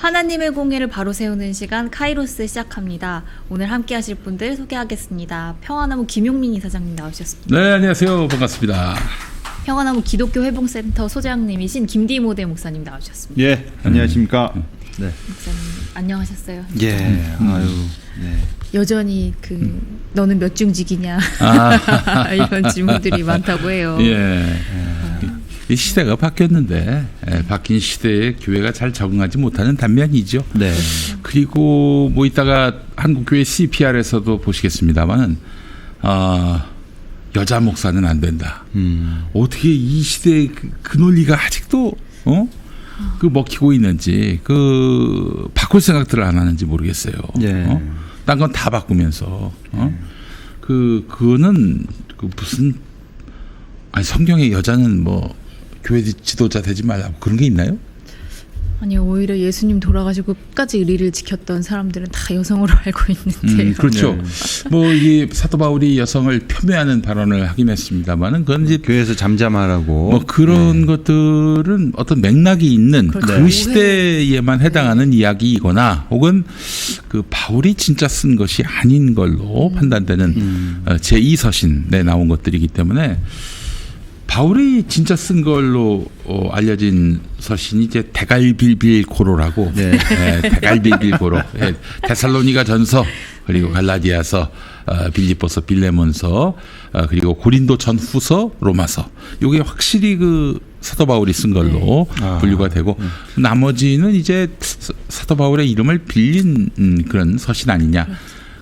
하나님의 공의를 바로 세우는 시간 카이로스 시작합니다. 오늘 함께 하실 분들 소개하겠습니다. 평화나무 김용민 이사장님 나오셨습니다. 네, 안녕하세요. 반갑습니다. 평화나무 기독교 회복센터 소장님이신 김디모대 목사님 나오셨습니다. 예, 안녕하십니까. 네. 목사님 안녕하셨어요? 예, 아유, 네. 여전히 너는 몇 중직이냐 이런 질문들이 많다고 해요. 예. 이 시대가 바뀌었는데 바뀐 시대에 교회가 잘 적응하지 못하는 단면이죠. 네. 그리고 뭐 이따가 한국교회 CPR에서도 보시겠습니다만은 여자 목사는 안 된다. 어떻게 이 시대의 그 논리가 아직도 먹히고 있는지 바꿀 생각들을 안 하는지 모르겠어요. 예. 딴 건 다 바꾸면서 그거는 무슨 성경에 여자는 뭐 교회 지도자 되지 말라고 그런 게 있나요? 아니요, 오히려 예수님 돌아가시고 끝까지 의리를 지켰던 사람들은 다 여성으로 알고 있는데. 그렇죠. 네. 뭐 이 사도 바울이 여성을 폄훼하는 발언을 하긴 했습니다만은 그건 이제 교회에서 잠잠하라고 뭐 그런 것들은 어떤 맥락이 있는 그렇죠. 그 시대에만 해당하는 이야기이거나 혹은 그 바울이 진짜 쓴 것이 아닌 걸로 판단되는 제2서신에 나온 것들이기 때문에 바울이 진짜 쓴 걸로 알려진 서신이 이제 대갈빌빌 고로라고 대갈빌빌 고로 데살로니가 전서 그리고 갈라디아서 빌립보서 빌레몬서 그리고 고린도 전후서 로마서 요게 확실히 그 사도 바울이 쓴 걸로 분류가 되고 나머지는 이제 사도 바울의 이름을 빌린 그런 서신 아니냐.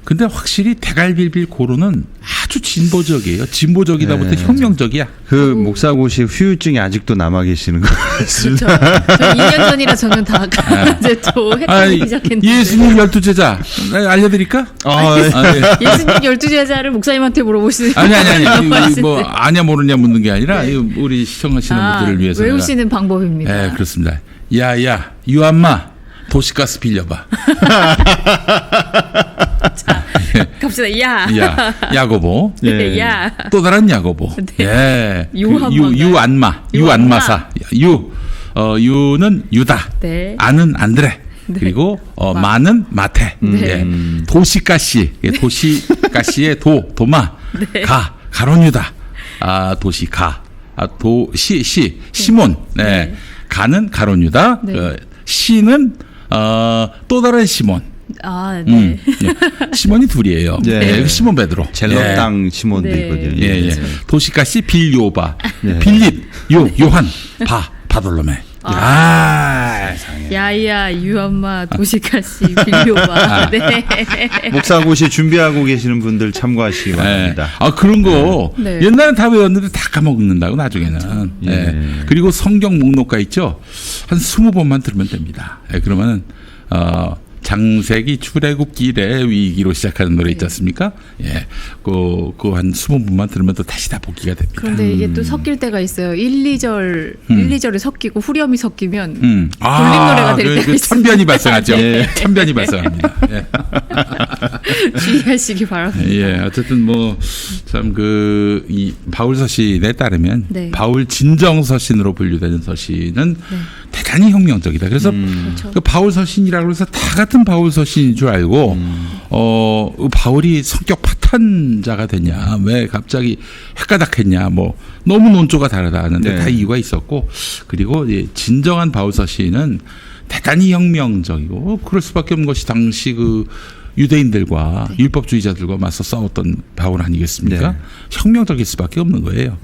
근데 확실히 대갈빌빌 고로는 아주 진보적이에요. 진보적이다부터 혁명적이야. 그 목사고시 후유증이 아직도 남아 계시는 거 같습니다. 저 2년 전이라 저는 다 이제 또 헷갈리기 시작했는데. 예수님 12제자 알려드릴까? 예. 예수님 12제자를 목사님한테 물어보시는 아니 뭐 아냐 모르냐 묻는 게 아니라 우리 시청하시는 분들을 위해서 외우시는 방법입니다. 네, 그렇습니다. 야야 유한마 도시가스 빌려봐. 자, 갑시다. 야고보. 네, 야. 또 다른 야고보. 네. 유안마사. 유는 유다. 네. 안은 안드레. 네. 그리고 마는 마테. 네. 도시가시. 도시가시의 도마. 네. 가론유다. 도시가. 시몬. 네. 가는 가론유다. 네. 시는 또 다른 시몬. 네. 시몬이 둘이에요. 네. 시몬 베드로. 젤로 땅 시몬도 있거든요. 그렇죠. 도시가시 빌요바. 빌립, 요한, 바돌로메. 야야 유엄마 도시가시 빌요바. 네. 목사고시 준비하고 계시는 분들 참고하시기 바랍니다. 그런 거 네. 옛날엔 다 외웠는데 다 까먹는다고 나중에는. 그렇죠. 그리고 성경 목록가 있죠. 한 20번만 들으면 됩니다. 그러면은 장세기 출애굽길의 위기로 시작하는 노래 있지 않습니까? 예, 한 20분만 들으면 또 다시 다 복기가 됩니다. 그런데 이게 또 섞일 때가 있어요. 1, 2절이 섞이고 후렴이 섞이면 돌림 노래가 될 때가 있어요. 참변이 발생하죠. 참변이 발생합니다. 예. 주의하시기 바랍니다. 예, 어쨌든 뭐 참 이 바울 서신에 따르면 바울 진정 서신으로 분류되는 서신은 대단히 혁명적이다. 그래서 그렇죠. 그 바울 서신이라고 해서 다 같은 바울 서신인 줄 알고 바울이 성격 파탄자가 됐냐, 왜 갑자기 헷가닥했냐, 뭐 너무 논조가 다르다 하는데 다 이유가 있었고, 그리고 진정한 바울 서신은 대단히 혁명적이고 그럴 수밖에 없는 것이 당시 유대인들과 율법주의자들과 맞서 싸웠던 바울 아니겠습니까? 혁명적일 수밖에 없는 거예요.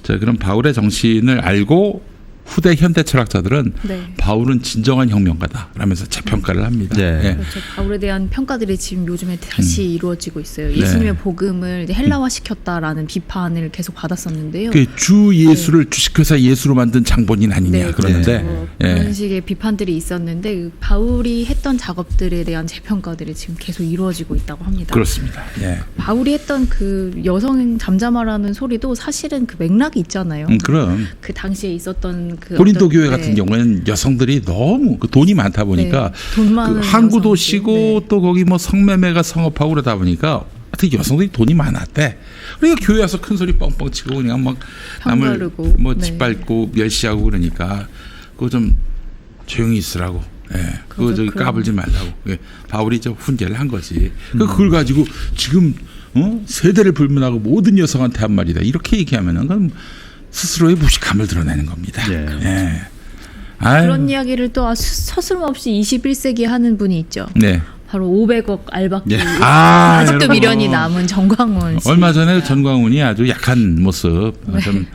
자, 그럼 바울의 정신을 알고 후대 현대 철학자들은 바울은 진정한 혁명가다 라면서 재평가를 합니다. 그렇죠. 바울에 대한 평가들이 지금 요즘에 다시 이루어지고 있어요. 예수님의 복음을 헬라화시켰다라는 비판을 계속 받았었는데요. 주 예수를 주식회사 예수로 만든 장본인 아니냐 그러는데 그런 식의 비판들이 있었는데 바울이 했던 작업들에 대한 재평가들이 지금 계속 이루어지고 있다고 합니다. 그렇습니다. 바울이 했던 그 여성 잠잠하라는 소리도 사실은 그 맥락이 있잖아요. 그럼 그 당시에 있었던 고린도 교회 같은 경우에는 여성들이 너무 돈이 많다 보니까 돈 많은 항구도 여성들. 쉬고 또 거기 뭐 성매매가 성업하고 그러다 보니까 특히 여성들이 돈이 많았대. 그러니까 교회 와서 큰 소리 뻥뻥 치고 그냥 막 남을 뭐 짓밟고 멸시하고 그러니까 그거 좀 조용히 있으라고 예. 그거 저기 그럼. 까불지 말라고. 예. 바울이 저 훈계를 한 거지. 그걸 가지고 지금 세대를 불문하고 모든 여성한테 한 말이다. 이렇게 얘기하면은 그건 스스로의 무식함을 드러내는 겁니다. 예. 예. 아유. 그런 이야기를 또 서스럼없이 21세기에 하는 분이 있죠. 네. 바로 500억 알박기 예. 아직도 여러분. 미련이 남은 정광훈 씨. 얼마 전에 전광훈이 아주 약한 모습, 좀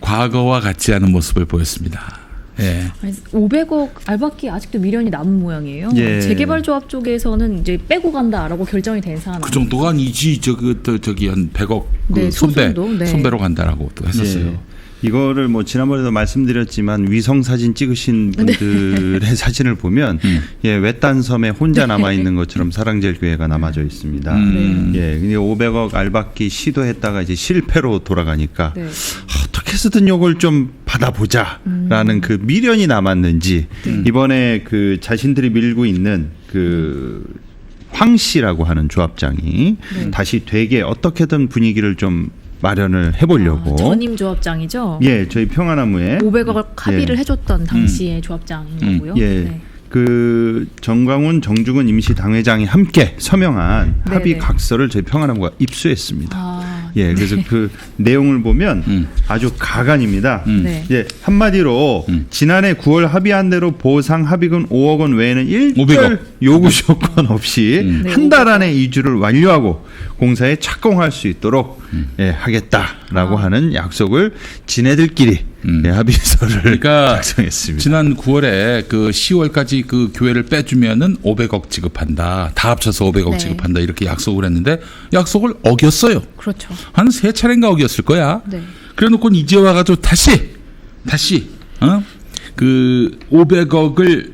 과거와 같지 않은 모습을 보였습니다. 예. 500억 알박기 아직도 미련이 남은 모양이에요. 예. 재개발조합 쪽에서는 이제 빼고 간다라고 결정이 된 사안. 그 정도가 아니지. 저기 한 100억 그 네, 소송도, 네. 손배로 간다라고 또 했었어요. 예. 이거를 뭐 지난번에도 말씀드렸지만 위성 사진 찍으신 분들의 사진을 보면 예, 외딴 섬에 혼자 남아 있는 것처럼 사랑제일교회가 남아져 있습니다. 예, 근데 500억 알박기 시도했다가 이제 실패로 돌아가니까 네. 어떻게 해서든 요걸 좀 받아보자라는 그 미련이 남았는지 이번에 그 자신들이 밀고 있는 그 황 씨라고 하는 조합장이 다시 되게 어떻게든 분위기를 좀 마련을 해보려고. 전임 조합장이죠. 예, 저희 평화나무에 500억 합의를 예. 해줬던 당시의 조합장인 거고요. 예. 네. 그 정광훈, 정주근 임시 당회장이 함께 서명한 네, 합의 네. 각서를 저희 평화나무가 입수했습니다. 아, 예, 그래서 그 내용을 보면 아주 가관입니다. 네. 예, 한마디로 지난해 9월 합의한 대로 보상 합의금 5억 원 외에는 500억. 일절 요구 조건 없이 네, 한 달 안에 이주를 완료하고 공사에 착공할 수 있도록 예, 하겠다라고 하는 약속을 지네들끼리 예, 합의서를 그러니까 작성했습니다. 지난 9월에 그 10월까지 그 교회를 빼주면은 500억 지급한다. 다 합쳐서 500억 네. 지급한다. 이렇게 약속을 했는데 약속을 어겼어요. 그렇죠. 한 3차례인가 어겼을 거야. 네. 그래 놓고 이제 와가지고 다시 그 500억을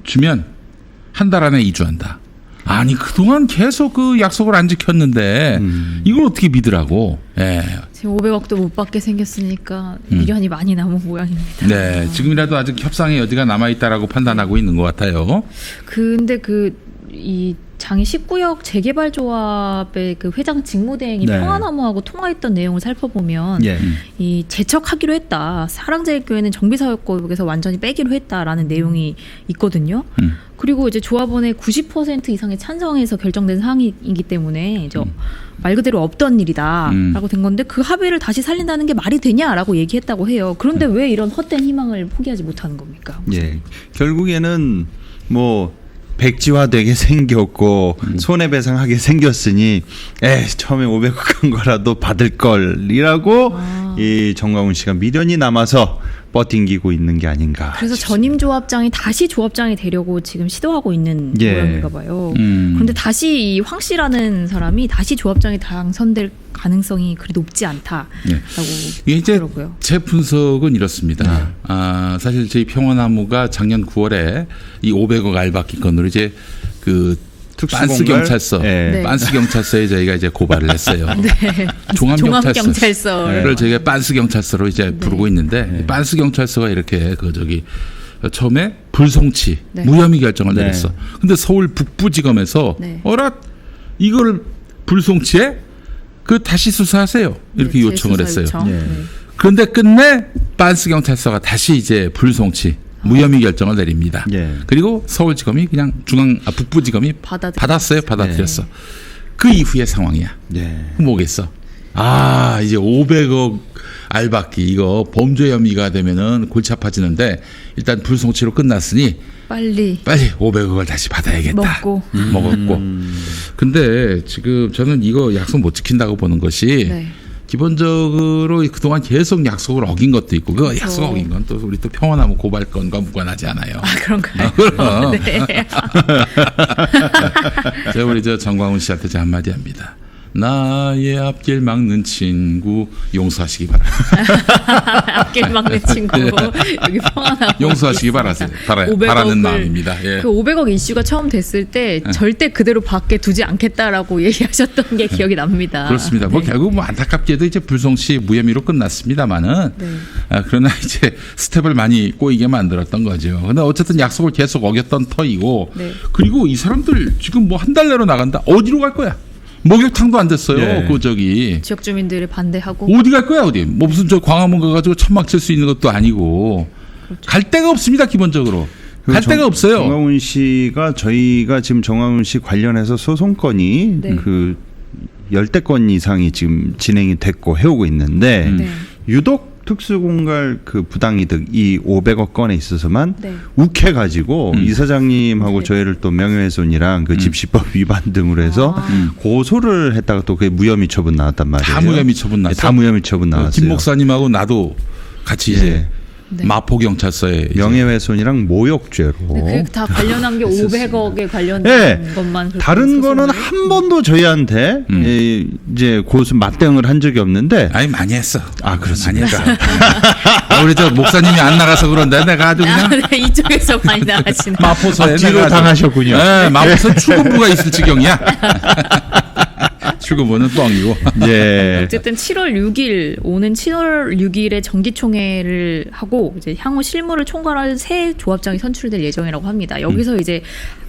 주면 한 달 안에 이주한다. 아니 그동안 계속 그 약속을 안 지켰는데 이걸 어떻게 믿으라고. 예. 지금 500억도 못 받게 생겼으니까 미련이 많이 남은 모양입니다. 네, 지금이라도 아직 협상의 여지가 남아있다라고 판단하고 있는 것 같아요. 근데 이 장애 19역 재개발조합의 그 회장 직무대행이 네. 평화나무하고 통화했던 내용을 살펴보면 예. 이 재척하기로 했다. 사랑제일교회는 정비사업국에서 완전히 빼기로 했다라는 내용이 있거든요. 그리고 이제 조합원의 90% 이상의 찬성에서 결정된 사항이기 때문에 이제 말 그대로 없던 일이다라고 된 건데 그 합의를 다시 살린다는 게 말이 되냐라고 얘기했다고 해요. 그런데 왜 이런 헛된 희망을 포기하지 못하는 겁니까? 예. 결국에는 뭐 백지화되게 생겼고 손해배상하게 생겼으니 처음에 500억 한 거라도 받을 걸이라고 이 정광훈 씨가 미련이 남아서 버팅기고 있는 게 아닌가. 그래서 전임 조합장이 다시 조합장이 되려고 지금 시도하고 있는 예. 모양인가 봐요. 그런데 다시 이 황 씨라는 사람이 다시 조합장이 당선될 가능성이 그리 높지 않다라고 이게 이제 하더라고요. 제 분석은 이렇습니다. 사실 저희 평화나무가 작년 9월에 이 500억 알박기 건으로 이제 그 빤스 경찰서, 예. 빤스 경찰서에 저희가 이제 고발을 했어요. 네. 종합경찰서를 네. 저희가 빤스 경찰서로 이제 부르고 있는데 빤스 경찰서가 이렇게 그 저기 처음에 불송치 네. 무혐의 결정을 네. 내렸어. 근데 서울 북부지검에서 네. 어라 이걸 불송치해 그 다시 수사하세요 이렇게 네, 요청을 재수사 했어요. 요청. 예. 네. 그런데 끝내 빤스 경찰서가 다시 이제 불송치 무혐의 결정을 내립니다. 예. 그리고 서울지검이 그냥 북부지검이 받았어요. 받아들였어. 그 이후의 상황이야. 예. 뭐겠어? 이제 500억 알박기 이거 범죄 혐의가 되면은 골치 아파지는데 일단 불송치로 끝났으니 빨리 500억을 다시 받아야겠다. 먹었고. 근데 지금 저는 이거 약속 못 지킨다고 보는 것이 네. 기본적으로 그동안 계속 약속을 어긴 것도 있고 그 그렇죠. 약속 어긴 건 또 우리 또 평화나무 고발건과 무관하지 않아요. 그런가요? 그럼. 네. 제가 우리 저 정광훈 씨한테 제가 한마디 합니다. 나의 앞길 막는 친구 용서하시기 바랍니다. 앞길 막는 친구 여기 평안하고 용서하시기 바라는 마음입니다. 예. 그 500억 이슈가 처음 됐을 때 절대 그대로 밖에 두지 않겠다라고 얘기하셨던 게 기억이 납니다. 그렇습니다. 뭐 결국 뭐 안타깝게도 이제 불송치 무혐의로 끝났습니다만은 네. 그러나 이제 스텝을 많이 꼬이게 만들었던 거죠. 근데 어쨌든 약속을 계속 어겼던 터이고 네. 그리고 이 사람들 지금 뭐 한 달 내로 나간다. 어디로 갈 거야? 목욕탕도 안 됐어요. 예. 그 저기 지역 주민들이 반대하고 어디 갈 거야 어디? 뭐 무슨 저 광화문 가가지고 천막 칠 수 있는 것도 아니고 갈 데가 없습니다 기본적으로. 할 데가 없어요. 정광훈 씨가 저희가 지금 정광훈 씨 관련해서 소송건이 네. 그 10대 건 이상이 지금 진행이 됐고 해오고 있는데 네. 유독 특수공갈 그 부당이득 이 500억 건에 있어서만 네. 욱해가지고 이사장님하고 네. 저희를 또 명예훼손이랑 그 집시법 위반 등으로 해서 고소를 했다가 또 그게 무혐의 처분 나왔단 말이에요. 다 무혐의 처분 났어. 다 무혐의 처분 나왔어요. 김 목사님하고 나도 같이 이제 예. 네. 마포 경찰서에 명예훼손이랑 모욕죄로. 네, 그다 관련한 게 500억에 관련된 네. 것만 그렇게 다른 거는 소송을 한 번도 저희한테 이제 고소 맞대응을 한 적이 없는데. 아니 많이 했어. 아, 그렇습니까? 많이 했어. 우리 저 목사님이 안 나가서 그런데 내가 아주 아, 그냥 네, 이쪽에서 많이 나가시는. 마포서에 뒤로 내가 아주- 당하셨군요. 네, 마포서 출근부가 있을 지경이야. 출근부는 뻥이고. 예. 어쨌든 7월 6일 오는 7월 6일에 정기총회를 하고 이제 향후 실무를 총괄할 새 조합장이 선출될 예정이라고 합니다. 여기서 이제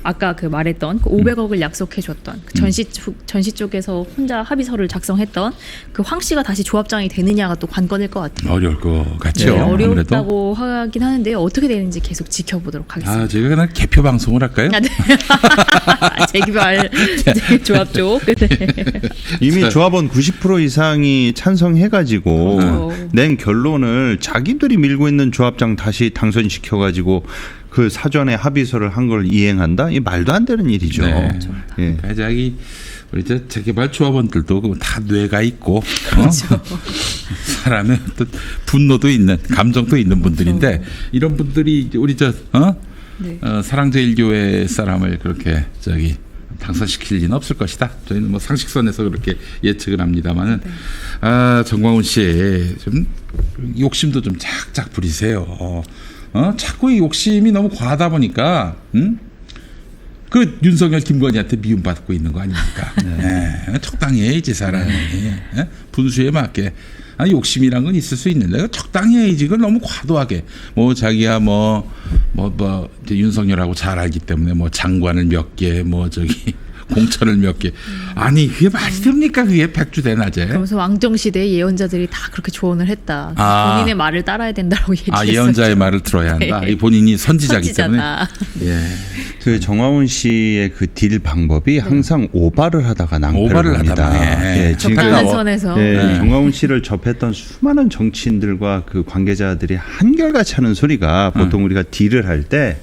아까 그 말했던 그 500억을 약속해줬던 그 전시 쪽에서 혼자 합의서를 작성했던 그 황 씨가 다시 조합장이 되느냐가 또 관건일 것 같아요. 어려울 것 같죠. 네, 아무래도. 어렵다고 하긴 하는데 어떻게 되는지 계속 지켜보도록 하겠습니다. 아, 제가 그냥 개표 방송을 할까요? 아, 네. 재개발 조합 쪽. 네. 이미 조합원 90% 이상이 찬성해가지고 그렇죠. 낸 결론을 자기들이 밀고 있는 조합장 다시 당선시켜가지고 그 사전에 합의서를 한 걸 이행한다? 이 말도 안 되는 일이죠. 네. 예. 그러니까 자기 우리 저 재개발 조합원들도 다 뇌가 있고 그렇죠. 사람의 어떤 분노도 있는 감정도 있는 분들인데 이런 분들이 이제 우리 저 네. 사랑제일교회 사람을 그렇게 저기 당선시킬 리는 없을 것이다. 저희는 뭐 상식선에서 그렇게 예측을 합니다만은 정광훈 씨 좀 욕심도 좀 작작 부리세요. 자꾸 이 욕심이 너무 과하다 보니까 그 윤석열 김건희한테 미움받고 있는 거 아닙니까? 네. 적당히 해야지 사람이. 네? 분수에 맞게. 욕심이란 건 있을 수 있는데 적당히 해야지. 그걸 너무 과도하게 뭐 자기야 이제 윤석열하고 잘 알기 때문에 뭐 장관을 몇 개 뭐 저기 공천을 몇 개. 아니 그게 말이 됩니까? 그게 백주대낮에. 그러면서 왕정시대 예언자들이 다 그렇게 조언을 했다. 아. 본인의 말을 따라야 된다고 얘기했어요. 예언자의 말을 들어야 한다. 네. 이 본인이 선지자기 때문에. 예. 그 정화훈 씨의 그 딜 방법이 항상 오바를 하다가 낭패를 오바를 봅니다. 하다가, 예. 적당한 선에서. 네. 정화훈 씨를 접했던 수많은 정치인들과 그 관계자들이 한결같이 하는 소리가 보통 우리가 딜을 할 때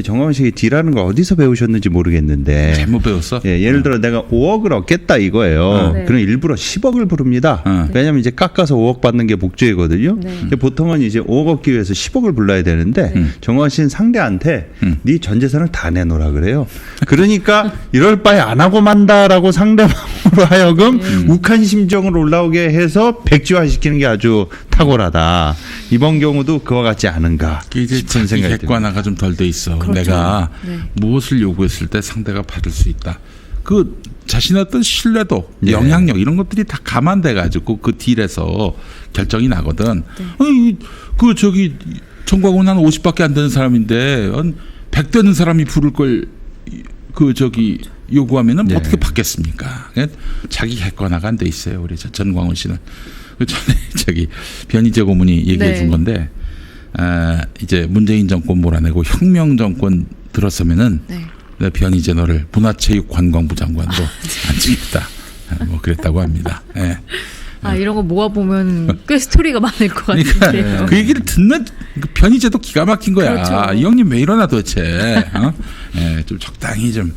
정화훈 씨가 딜하는 걸 어디서 배우셨는지 모르겠는데 잘못 배웠어. 예, 예를 들어 내가 5억을 얻겠다 이거예요. 네. 그럼 일부러 10억을 부릅니다. 왜냐하면 이제 깎아서 5억 받는 게 목적이거든요. 네. 근데 보통은 이제 5억 얻기 위해서 10억을 불러야 되는데 정화훈 씨는 상대한테 네 전 재산을 다 내놓으라 그래요. 그러니까 이럴 바에 안 하고 만다라고 상대방으로 하여금 욱한 심정으로 올라오게 해서 백지화시키는 게 아주 탁월하다. 이번 경우도 그와 같지 않은가 이제 싶은 자기 생각이 듭니다. 객관화가 좀 덜 돼 있어. 그렇죠. 내가 네. 무엇을 요구했을 때 상대가 받을 수 있다. 그 자신의 어떤 신뢰도, 네. 영향력 이런 것들이 다 감안돼 가지고 그 딜에서 결정이 나거든. 아니, 그 저기 정광훈 한 50밖에 안 되는 사람인데 한 100 되는 사람이 부를 걸 그 저기 요구하면은 네. 어떻게 받겠습니까? 자기 객관화가 안 돼 있어요. 우리 전광훈 씨는. 그 전에 저기 변희재 고문이 얘기해 네. 준 건데. 이제 문재인 정권 몰아내고 혁명 정권 들었으면은 네. 내 변희재 너를 문화체육관광부 장관으로 앉히겠다. 뭐 그랬다고 합니다. 예. 이런 거 모아보면 꽤 스토리가 많을 것 그러니까 같은데요. 그 얘기를 듣는 그 변희재도 기가 막힌 거야. 그렇죠. 이 형님 왜 이러나 도대체. 예, 좀 적당히 좀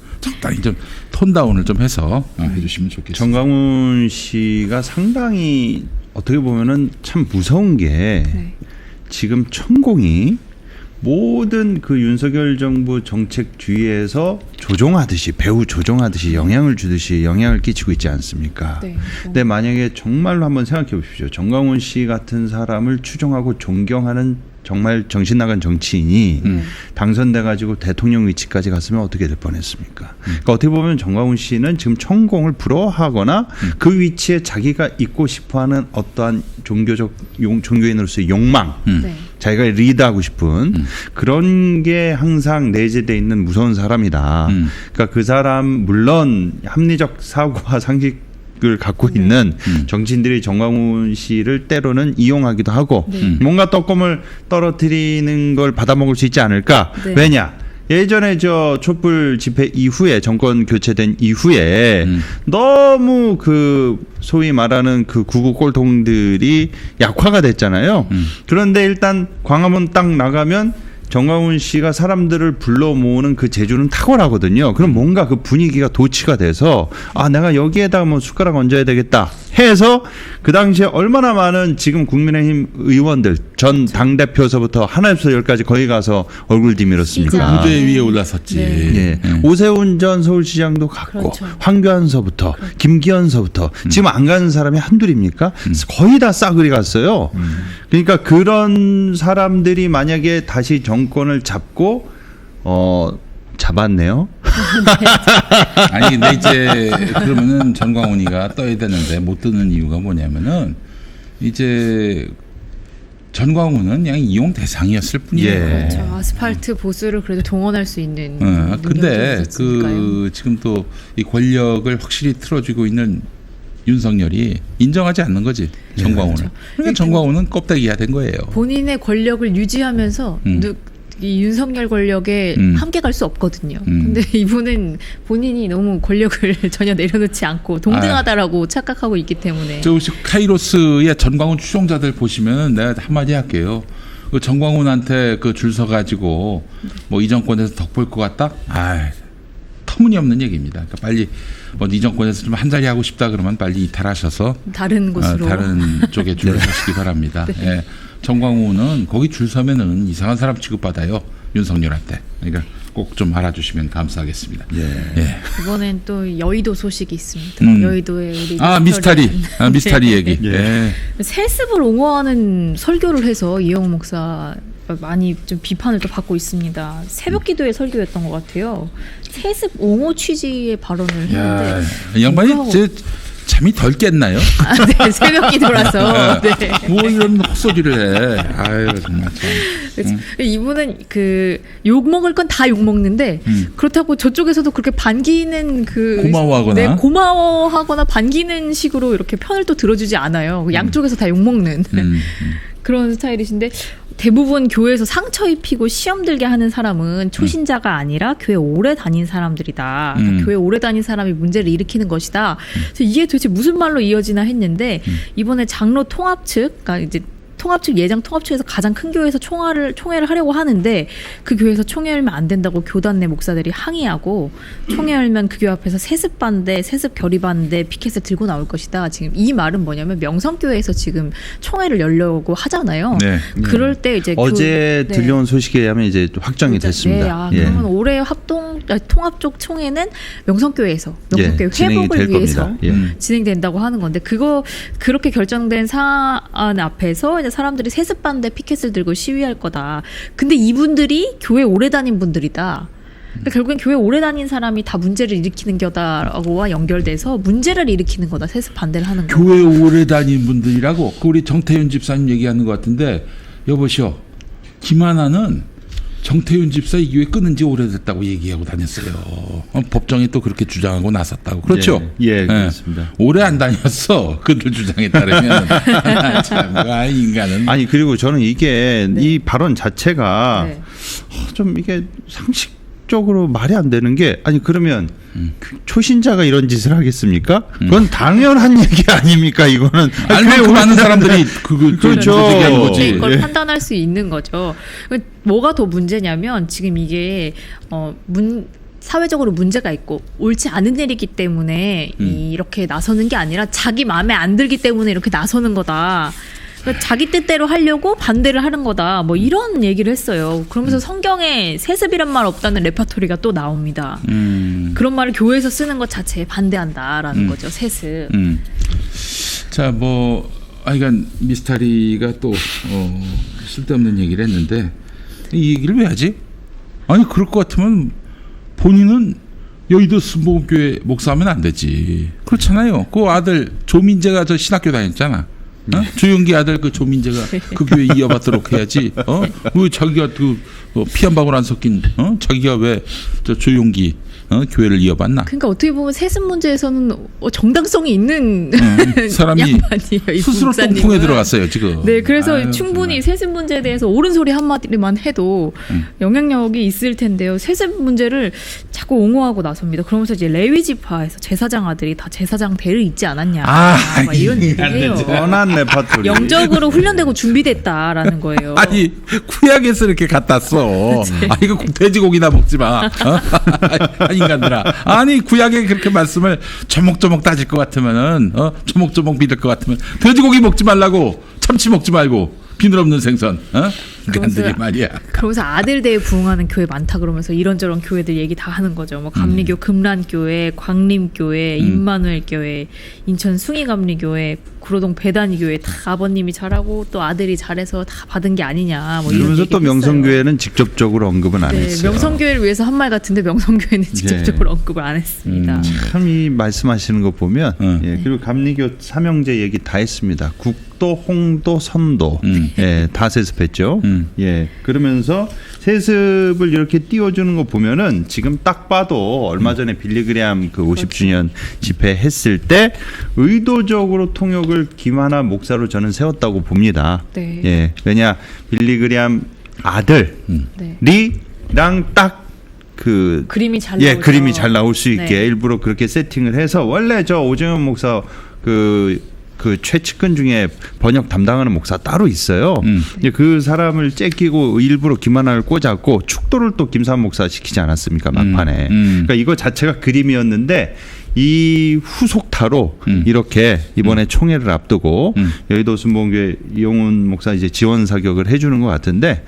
톤다운을 좀 해서 해주시면 좋겠습니다. 정광훈 씨가 상당히 어떻게 보면은 참 무서운 게 네. 지금 천공이 모든 그 윤석열 정부 정책 주위에서 조종하듯이 배후 조종하듯이 영향을 주듯이 영향을 끼치고 있지 않습니까? 네. 근데 만약에 정말로 한번 생각해 보십시오. 정광훈 씨 같은 사람을 추종하고 존경하는 정말 정신 나간 정치인이 당선돼 가지고 대통령 위치까지 갔으면 어떻게 될 뻔했습니까? 그러니까 어떻게 보면 정광훈 씨는 지금 천공을 부러워하거나 그 위치에 자기가 있고 싶어하는 어떠한 종교인으로서의 욕망, 네. 자기가 리드하고 싶은 그런 게 항상 내재되어 있는 무서운 사람이다. 그러니까 그 사람 물론 합리적 사고와 상식 을 갖고 있는 정치인들이 정광훈 씨를 때로는 이용하기도 하고 네. 뭔가 떡검을 떨어뜨리는 걸 받아먹을 수 있지 않을까? 네. 왜냐? 예전에 저 촛불 집회 이후에 정권 교체된 이후에 너무 그 소위 말하는 그 구구 꼴통들이 약화가 됐잖아요. 그런데 일단 광화문 딱 나가면 정광훈 씨가 사람들을 불러 모으는 그 재주는 탁월하거든요. 그럼 뭔가 그 분위기가 도취가 돼서 아 내가 여기에다가 뭐 숟가락 얹어야 되겠다 해서 그 당시에 얼마나 많은 지금 국민의힘 의원들 전 당대표서부터 하나에서 열까지 거기 가서 얼굴 디밀었습니까? 시작. 무대 위에 올라섰지. 네. 예. 오세훈 전 서울시장도 갔고 그렇죠. 황교안서부터 김기현서부터 지금 안 가는 사람이 한둘입니까? 거의 다 싸그리 갔어요. 그러니까 그런 사람들이 만약에 다시 정권을 잡고 잡았네요. 아니 근데 이제 그러면은 전광훈이가 떠야 되는데 못 뜨는 이유가 뭐냐면은 이제 전광훈은 그냥 이용 대상이었을 뿐이에요. 예. 그렇죠. 아스팔트 보수를 그래도 동원할 수 있는. 근데 능력이 그 지금 또 이 권력을 확실히 틀어주고 있는 윤석열이 인정하지 않는 거지 전광훈을. 그렇죠. 그러니까 전광훈은 껍데기가 된 거예요. 본인의 권력을 유지하면서 이 윤석열 권력에 함께 갈 수 없거든요. 근데 이분은 본인이 너무 권력을 전혀 내려놓지 않고 동등하다라고 착각하고 있기 때문에. 저 혹시 카이로스의 전광훈 추종자들 보시면 내가 한마디 할게요. 그 전광훈한테 그 줄 서가지고 뭐 이 정권에서 덕 볼 것 같다? 아, 터무니없는 얘기입니다. 그러니까 빨리 뭐 이 정권에서 좀 한 자리 하고 싶다 그러면 빨리 이탈하셔서 다른 곳으로. 다른 쪽에 줄 서시기 바랍니다. 네. 예. 전광훈은 거기 줄 서면은 이상한 사람 취급받아요. 윤석열한테. 그러니까 꼭 좀 알아주시면 감사하겠습니다. 예. 이번엔 또 여의도 소식이 있습니다. 여의도에 우리 미스터리 얘기. 예. 예. 세습을 옹호하는 설교를 해서 이영호 목사 많이 좀 비판을 또 받고 있습니다. 새벽기도의 설교였던 것 같아요. 세습 옹호 취지의 발언을 야, 했는데 이 양반이 뭔가- 제 잠이 덜 깼나요? 네, 새벽기도라서. 네. 뭐 이런 헛소리를 해. 아유 정말 참. 그래서 이분은 그 욕 먹을 건 다 욕 먹는데 그렇다고 저쪽에서도 그렇게 반기는 그 고마워하거나. 네, 고마워하거나 반기는 식으로 이렇게 편을 또 들어주지 않아요. 양쪽에서 다 욕 먹는 그런 스타일이신데 대부분 교회에서 상처 입히고 시험 들게 하는 사람은 초신자가 아니라 교회 오래 다닌 사람들이다. 그러니까 교회 오래 다닌 사람이 문제를 일으키는 것이다. 그래서 이게 도대체 무슨 말로 이어지나 했는데 이번에 장로 통합 측, 그러니까 이제 통합 측 예정 통합측에서 가장 큰 교회에서 총회를 하려고 하는데 그 교회에서 총회 열면 안 된다고 교단 내 목사들이 항의하고 총회 열면 그 교회 앞에서 세습 반대, 세습 결의 반대 피켓을 들고 나올 것이다. 지금 이 말은 뭐냐면 명성교회에서 지금 총회를 열려고 하잖아요. 네. 그럴 때 이제 어제 네. 들려온 소식에 의하면 이제 확정이 됐습니다. 네, 아, 예. 그러면 올해 통합 쪽 총회는 명성교회에서 명성교회 진행이 회복을 될 위해서 겁니다. 예. 진행된다고 하는 건데 그렇게 결정된 사안 앞에서 이제 사람들이 세습 반대 피켓을 들고 시위할 거다. 근데 이분들이 교회 오래 다닌 분들이다. 그러니까 결국엔 교회 오래 다닌 사람이 다 문제를 일으키는 거다라고와 연결돼서 문제를 일으키는 거다. 세습 반대를 하는 거. 교회 오래 다닌 분들이라고 그 우리 정태윤 집사님 얘기하는 것 같은데 여보시오 김하나는 정태윤 집사 이 교회 끊은 지 오래됐다고 얘기하고 다녔어요. 법정에 또 그렇게 주장하고 나섰다고. 그렇죠? 예, 그렇습니다. 오래 안 다녔어. 그들 주장에 따르면. 참, 인간은. 아니 그리고 저는 이게 네. 이 발언 자체가 네. 좀 이게 상식적으로 말이 안 되는 게 아니 그러면 그 초신자가 이런 짓을 하겠습니까? 그건 당연한 얘기 아닙니까 이거는? 알만큼 많은 사람들이 그걸 그렇죠. 얘기하는 거지. 그걸 예. 판단할 수 있는 거죠. 뭐가 더 문제냐면 지금 이게 사회적으로 문제가 있고 옳지 않은 일이기 때문에 이렇게 나서는 게 아니라 자기 마음에 안 들기 때문에 이렇게 나서는 거다. 그러니까 자기 뜻대로 하려고 반대를 하는 거다. 뭐 이런 얘기를 했어요. 그러면서 성경에 세습이란 말 없다는 레파토리가 또 나옵니다. 그런 말을 교회에서 쓰는 것 자체에 반대한다라는 거죠. 세습. 자, 뭐 하여간 미스터리가 또 쓸데없는 얘기를 했는데 이 얘기를 왜 하지? 아니 그럴 것 같으면 본인은 여의도 순복음교회 목사하면 안 되지. 그렇잖아요. 그 아들 조민재가 저 신학교 다녔잖아. 조용기 아들 그 조민재가 그 교회 이어받도록 해야지. 왜 자기가 피 한 방울 안 섞인 자기가 왜 저 조용기 교회를 이어받나? 그러니까 어떻게 보면 세습 문제에서는 정당성이 있는 사람이 양반이에요. 이 스스로 목사님은. 똥풍에 들어갔어요 지금. 네, 그래서 아유, 충분히 정말. 세습 문제에 대해서 옳은 소리 한마디만 해도 영향력이 있을 텐데요. 세습 문제를 자꾸 옹호하고 나섭니다. 그러면서 이제 레위 지파에서 제사장 아들이 다 제사장 대를 잇지 않았냐. 막 이런 얘기해요. 뻔한 레파토리. 영적으로 훈련되고 준비됐다라는 거예요. 아니 구약에서 이렇게 갖다 써. 아 이거 돼지고기나 먹지 마. 인간들아. 아니 구약에 그렇게 말씀을 조목조목 따질 것 같으면은 조목조목 믿을 것 같으면 돼지고기 먹지 말라고 참치 먹지 말고 비늘 없는 생선. 인간들이 말이야. 그러면서 아들 대에 부응하는 교회 많다 그러면서 이런저런 교회들 얘기 다 하는 거죠. 뭐 감리교 금란교회, 광림교회, 임마누엘교회, 인천 숭의감리교회, 구로동 배단위교회 다 아버님이 잘하고 또 아들이 잘해서 다 받은 게 아니냐. 뭐 이런 그러면서 얘기 또 했어요. 명성교회는 직접적으로 언급은 안 네, 했어요. 명성교회를 위해서 한 말 같은데 명성교회는 직접적으로 언급을 안 했습니다. 참 이 말씀하시는 거 보면 네. 그리고 감리교 삼형제 얘기 다 했습니다. 국도, 홍도, 선도 다 세습했죠. 예, 그러면서 세습을 이렇게 띄워주는 거 보면은 지금 딱 봐도 얼마 전에 빌리그레암 그 50주년 집회 했을 때 의도적으로 통역을 김하나 목사로 저는 세웠다고 봅니다. 네. 예, 왜냐 빌리그레암 아들이랑 딱 그 그림이 잘 예, 나오죠. 그림이 잘 나올 수 있게 네. 일부러 그렇게 세팅을 해서 원래 저 오정현 목사 그 최측근 중에 번역 담당하는 목사 따로 있어요. 이제 그 사람을 째끼고 일부러 김하나를 꽂았고 축도를 또 김삼 목사 시키지 않았습니까 막판에. 그러니까 이거 자체가 그림이었는데 이 후속타로 이렇게 이번에 총회를 앞두고 여의도 순복음교회 이용훈 목사 이제 지원 사격을 해주는 것 같은데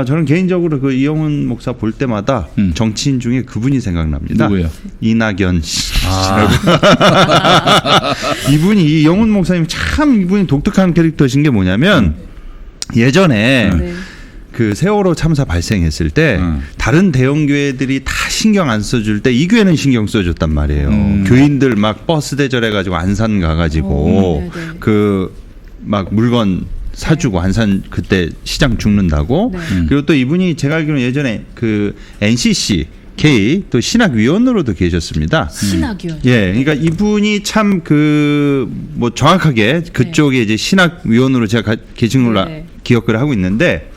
저는 개인적으로 그 이용훈 목사 볼 때마다 정치인 중에 그분이 생각납니다. 누구예요? 이낙연 씨. 이분이 이용훈 목사님 참 이분이 독특한 캐릭터신 게 뭐냐면 예전에 네. 그 세월호 참사 발생했을 때 다른 대형 교회들이 다 신경 안 써줄 때 이 교회는 신경 써줬단 말이에요. 교인들 막 버스 대절해가지고 안산 가가지고 네네. 그 막 물건 사주고 안산 그때 시장 죽는다고. 네. 그리고 또 이분이 제가 알기로는 예전에 그 NCC K 또 신학위원으로도 계셨습니다. 신학위원. 예, 그러니까 이분이 참 그 뭐 정확하게 그쪽에 이제 신학위원으로 제가 계신 걸로 네. 기억을 하고 있는데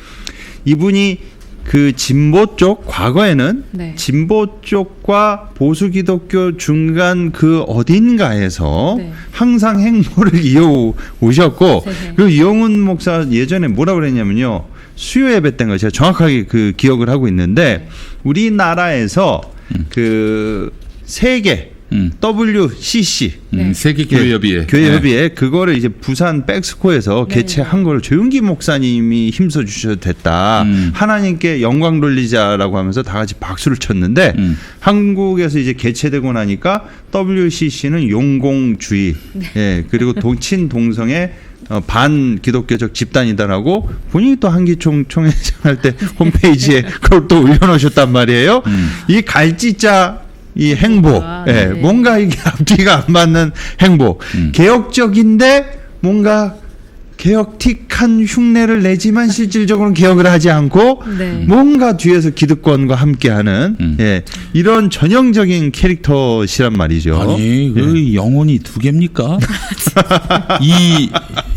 이분이 그 진보 쪽 과거에는 네. 진보 쪽과 보수 기독교 중간 그 어딘가에서 네. 항상 행보를 이어오셨고 세세. 그리고 이용훈 목사 예전에 뭐라 그랬냐면요. 수요 예배 때인가 제가 정확하게 그 기억을 하고 있는데 우리나라에서 그 세계 WCC 세계교회협의회. 교회협의회 그거를 이제 부산 백스코에서 네. 개최한 걸 조윤기 목사님이 힘써 주셔도 됐다. 하나님께 영광 돌리자라고 하면서 다 같이 박수를 쳤는데 한국에서 이제 개최되고 나니까 WCC는 용공주의 예, 그리고 친동성의 반 기독교적 집단이다라고 본인이 또 한기총 총회장 할 때 홈페이지에 그걸 또 올려놓으셨단 말이에요. 이 갈지자 이 행보, 예, 네. 뭔가 이게 앞뒤가 안 맞는 행보, 개혁적인데 뭔가 개혁틱한 흉내를 내지만 실질적으로는 개혁을 하지 않고 네. 뭔가 뒤에서 기득권과 함께하는 예, 이런 전형적인 캐릭터시란 말이죠. 아니 그 영혼이 두 개입니까? 이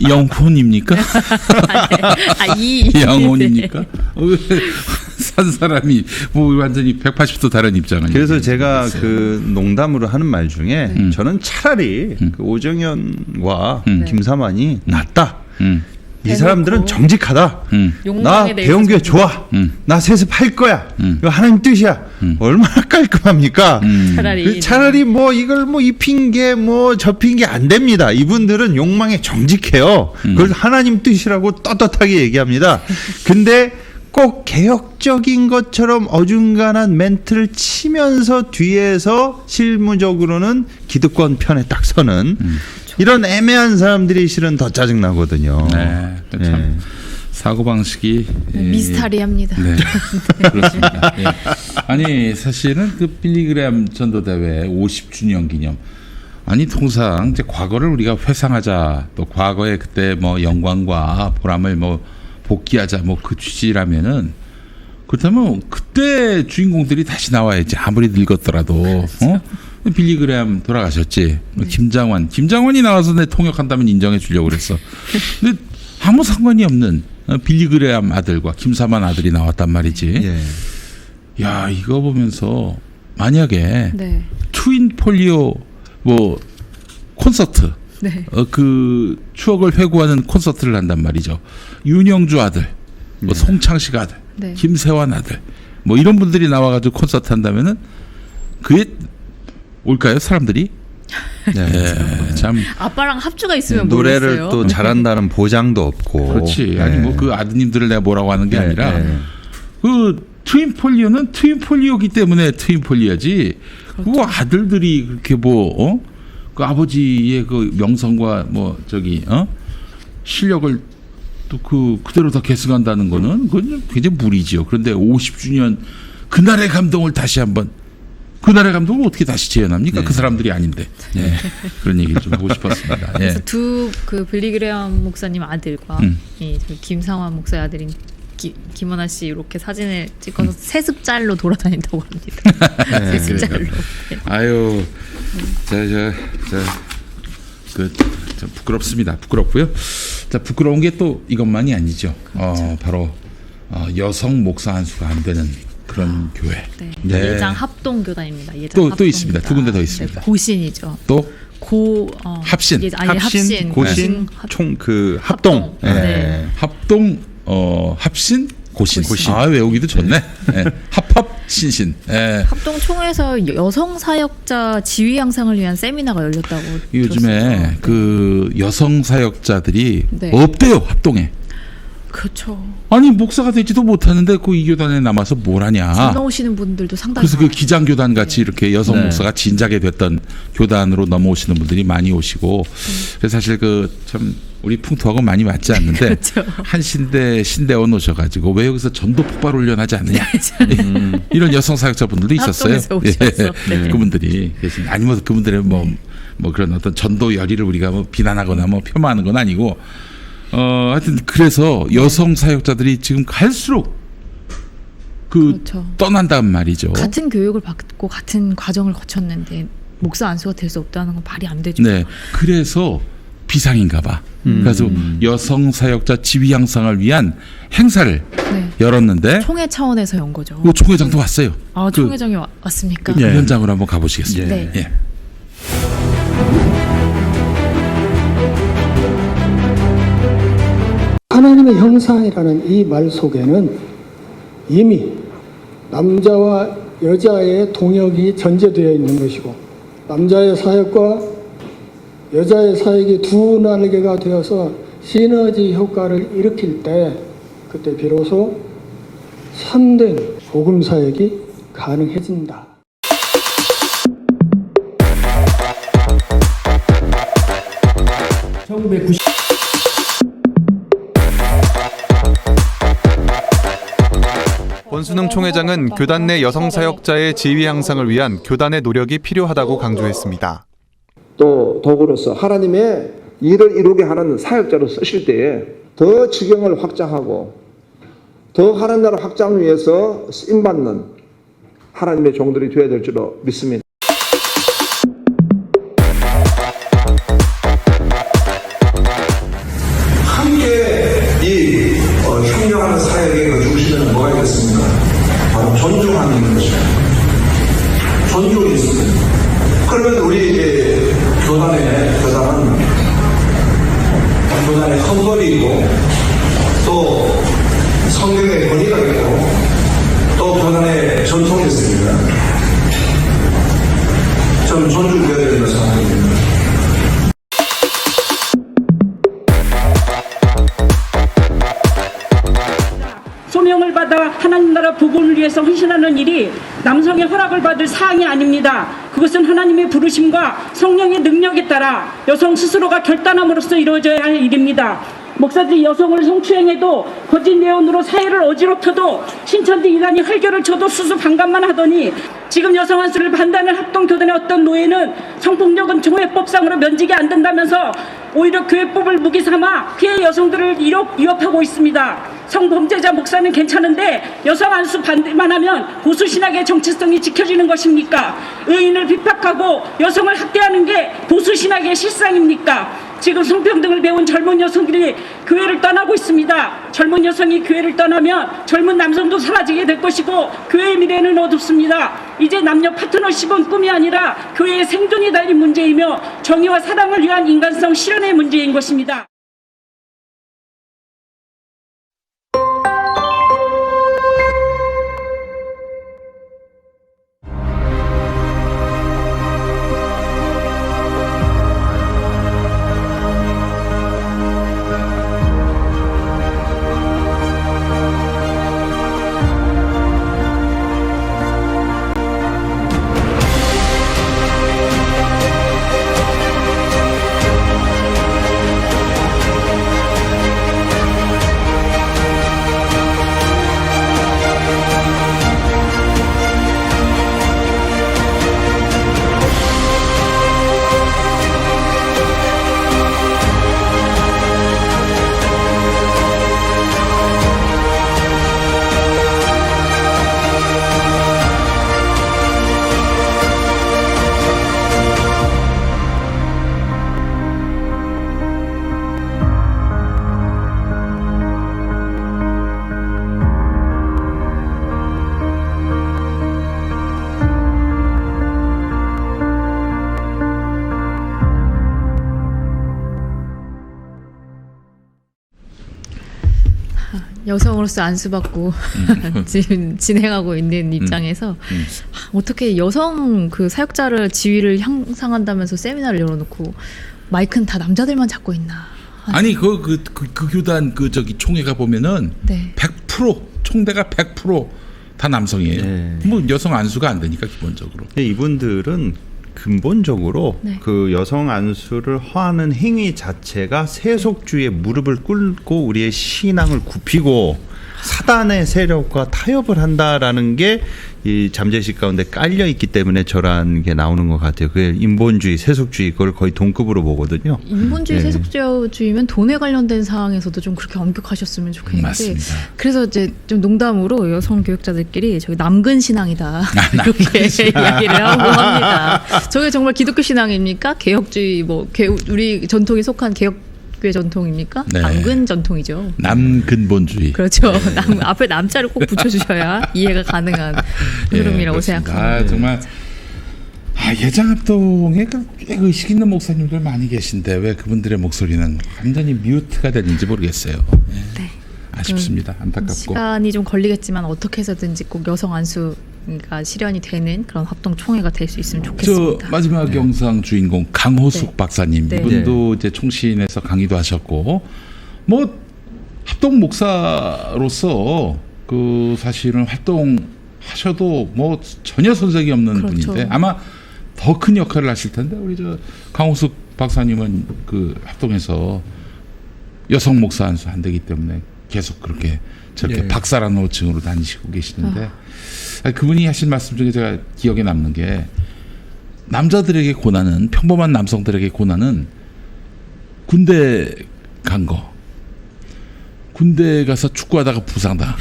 영혼입니까? 이 영혼입니까? 산 사람이 뭐 완전히 180도 다른 입장 아니에요? 그래서 제가 그 농담으로 하는 말 중에 저는 차라리 그 오정현과 김사만이 낫다. 이 사람들은 정직하다. 나 욕망에 대해서 대형교회 좋아. 나 세습할 거야. 이거 하나님 뜻이야. 얼마나 깔끔합니까? 차라리 뭐 이걸 뭐 이 핑계 뭐 저 핑계 안 됩니다. 이분들은 욕망에 정직해요. 그걸 하나님 뜻이라고 떳떳하게 얘기합니다. 근데 꼭 개혁적인 것처럼 어중간한 멘트를 치면서 뒤에서 실무적으로는 기득권 편에 딱 서는 이런 애매한 사람들이 실은 더 짜증나거든요. 네, 참 사고 방식이 미스터리합니다. 네, 그렇습니다. 예. 아니 사실은 그 빌리그레암 전도대회 50주년 기념 아니 통상 이제 과거를 우리가 회상하자, 또 과거의 그때 뭐 영광과 보람을 뭐 복귀하자, 뭐 그 취지라면은, 그렇다면 그때 주인공들이 다시 나와야지. 아무리 늙었더라도. 빌리 그레함 돌아가셨지. 김장환이 나와서 내 통역한다면 인정해 주려고 그랬어. 근데 아무 상관이 없는 빌리 그레함 아들과 김사만 아들이 나왔단 말이지. 예. 야, 이거 보면서 만약에 네. 트윈 폴리오 뭐 콘서트, 네. 그 추억을 회고하는 콘서트를 한단 말이죠. 윤영주 아들, 뭐 송창식 아들, 네. 김세환 아들, 뭐 이런 분들이 나와가지고 콘서트 한다면은 그게 올까요, 사람들이? 네, 참. 아빠랑 합주가 있으면 노래를 모르겠어요. 또 잘한다는 보장도 없고. 그렇지. 아니 뭐 그 아드님들을 내가 뭐라고 하는 게 네, 아니라 네. 그 트윈 폴리오는 트윈 폴리오기 때문에 트윈 폴리오지. 그 아들들이 그렇게 뭐 그 아버지의 그 명성과 뭐 저기 실력을 또 그대로 다 계승한다는 거는 그건 굉장히 무리지요. 그런데 50주년 그날의 감동을 다시 한번, 그날의 감동을 어떻게 다시 재현합니까? 그 사람들이 아닌데. 네. 그런 얘기를 좀 하고 싶었습니다. 예. 그래서 두 그 빌리 그레함 목사님 아들과 이 김상환 목사의 아들인 김원아 씨 이렇게 사진을 찍어서 세습짤로 돌아다닌다고 합니다. 세습짤로. 아유, 좀 부끄럽습니다. 부끄럽고요. 자, 부끄러운 게 또 이것만이 아니죠. 바로 여성 목사 한 수가 안 되는 그런 교회. 네. 네. 예장 합동교단입니다. 예장 또 합동교단. 있습니다. 두 군데 더 있습니다. 네, 고신이죠. 또 합신. 합신, 고신, 총 그 합동. 합동. 네. 합동, 합신, 고신. 고신. 아, 외우기도 좋네. 네. 합합, 신신. 네. 합동총회에서 여성 사역자 지위 향상을 위한 세미나가 열렸다고 요즘에 들었어요. 그 여성 사역자들이 네. 없대요, 합동에. 그렇죠. 아니, 목사가 되지도 못하는데 그 이 교단에 남아서 뭘 하냐. 건너오시는 분들도 상당히 그래서 그 많아요. 기장교단 같이 이렇게 여성 네. 목사가 진작에 됐던 교단으로 넘어오시는 분들이 많이 오시고, 그래서 사실 그 참 우리 풍토하고 많이 맞지 않는데 그렇죠. 한 신대원 오셔가지고 왜 여기서 전도 폭발 훈련하지 않느냐 이런 여성 사역자분들도 있었어요. 합동에서 오셔서. 네. 그분들이 계신, 아니 뭐 그분들의 뭐 그런 어떤 전도 열의를 우리가 뭐 비난하거나 뭐 폄하하는 건 아니고, 하여튼 그래서 여성 사역자들이 지금 갈수록 그렇죠. 떠난단 말이죠. 같은 교육을 받고 같은 과정을 거쳤는데 목사 안수가 될 수 없다는 건 말이 안 되죠. 네, 그래서 비상인가 봐. 그래서 여성 사역자 지위 향상을 위한 행사를 네. 열었는데 총회 차원에서 연 거죠. 그 총회장도 왔어요. 아, 총회장이 왔습니까? 그 현장으로 한번 가보시겠습니다. 네. 예. 하나님의 형상이라는 이 말 속에는 이미 남자와 여자의 동역이 전제되어 있는 것이고, 남자의 사역과 여자의 사역이 두 날개가 되어서 시너지 효과를 일으킬 때, 그때 비로소 참된 복음 사역이 가능해진다. 권순흥 총회장은 교단 내 여성 사역자의 지위 향상을 위한 교단의 노력이 필요하다고 강조했습니다. 또 도구로서 하나님의 일을 이루게 하는 사역자로 쓰실 때에 더 지경을 확장하고 더 하나님 나라 확장을 위해서 쓰임받는 하나님의 종들이 되어야 될 줄로 믿습니다. 함께 이 혁명하는 사역의 그 중심에는 뭐가 있겠습니까? 바로 존중하는 것입니다. 존중이 있습니다. 그러면 우리 이제 교단은 헌법이 있고 또 성경의 권위가 있고 또 교단의 전통이 있습니다. 저는 존중되어야 된다고 생각합니다. 소명을 받아 하나님 나라 복음을 위해서 헌신하는 일이 남성의 허락을 받을 사항이 아닙니다. 그것은 하나님의 부르심과 성령의 능력에 따라 여성 스스로가 결단함으로써 이루어져야 할 일입니다. 목사들이 여성을 성추행해도 거짓 내용으로 사회를 어지럽혀도 신천지 이단이 활결을 쳐도 수수방관만 하더니 지금 여성 안수를 반대하는 합동교단의 어떤 노예는 성폭력은 종회법상으로 면직이 안 된다면서 오히려 교회법을 무기 삼아 피해 여성들을 위협하고 있습니다. 성범죄자 목사는 괜찮은데 여성 안수 반대만 하면 보수신학의 정체성이 지켜지는 것입니까? 의인을 핍박하고 여성을 학대하는 게 보수신학의 실상입니까? 지금 성평등을 배운 젊은 여성들이 교회를 떠나고 있습니다. 젊은 여성이 교회를 떠나면 젊은 남성도 사라지게 될 것이고 교회의 미래는 어둡습니다. 이제 남녀 파트너십은 꿈이 아니라 교회의 생존이 달린 문제이며 정의와 사랑을 위한 인간성 실현의 문제인 것입니다. 여성으로서 안수받고 지금 진행하고 있는 입장에서 어떻게 여성 그 사역자를 지위를 향상한다면서 세미나를 열어놓고 마이크는 다 남자들만 잡고 있나? 아니 그 교단 총회가 보면은 네. 100% 총대가 100% 다 남성이에요. 네. 뭐 여성 안수가 안 되니까 기본적으로. 이분들은 근본적으로 네. 그 여성 안수를 허하는 행위 자체가 세속주의에 무릎을 꿇고 우리의 신앙을 굽히고 사단의 세력과 타협을 한다라는 게 이 잠재의식 가운데 깔려 있기 때문에 저런 게 나오는 것 같아요. 그게 인본주의, 세속주의 그걸 거의 동급으로 보거든요. 인본주의, 네. 세속주의면 돈에 관련된 사항에서도 좀 그렇게 엄격하셨으면 좋겠는데. 맞습니다. 그래서 이제 좀 농담으로 여성 교육자들끼리 저기 남근 신앙이다 이렇게 이야기를 하고 합니다. 저게 정말 기독교 신앙입니까? 개혁주의 우리 전통이 속한 개혁교회 전통입니까? 네. 남근 전통이죠. 남근본주의. 그렇죠. 앞에 남자를 꼭 붙여주셔야 이해가 가능한 흐름이라고 그렇습니다. 생각합니다. 정말 예장합동에 꽤 의식 있는 목사님들 많이 계신데 왜 그분들의 목소리는 완전히 뮤트가 되는지 모르겠어요. 네. 아쉽습니다. 안타깝고. 시간이 좀 걸리겠지만 어떻게 해서든지 꼭 여성 안수가 실현이 되는 그런 합동 총회가 될 수 있으면 좋겠습니다. 저 마지막 영상 주인공 강호숙 네. 박사님 네. 이분도 이제 총신에서 강의도 하셨고 뭐 합동 목사로서 그 사실은 활동하셔도 뭐 전혀 손색이 없는 그렇죠. 분인데 아마 더 큰 역할을 하실 텐데 우리 저 강호숙 박사님은 그 합동에서 여성 목사 안수 안 되기 때문에 계속 그렇게 저렇게 네. 박사라는 호칭으로 다니시고 계시는데 아니, 그분이 하신 말씀 중에 제가 기억에 남는 게 남자들에게 고난은 평범한 남성들에게 고난은 군대 간 거, 군대 가서 축구하다가 부상당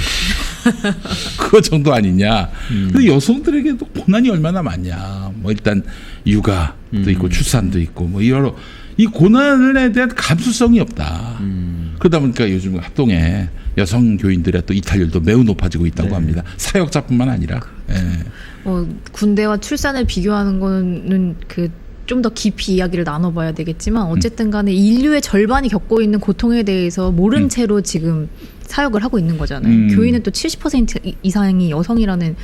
그거 정도 아니냐. 근데 여성들에게도 고난이 얼마나 많냐. 뭐 일단 육아도 있고 출산도 있고 뭐 여러 이 고난에 대한 감수성이 없다. 그러다 보니까 요즘 합동에 여성 교인들의 또 이탈률도 매우 높아지고 있다고 합니다. 사역자뿐만 아니라. 군대와 출산을 비교하는 거는 좀 더 깊이 이야기를 나눠봐야 되겠지만 어쨌든 간에 인류의 절반이 겪고 있는 고통에 대해서 모른 채로 지금 사역을 하고 있는 거잖아요. 교인은 또 70% 이상이 여성이라는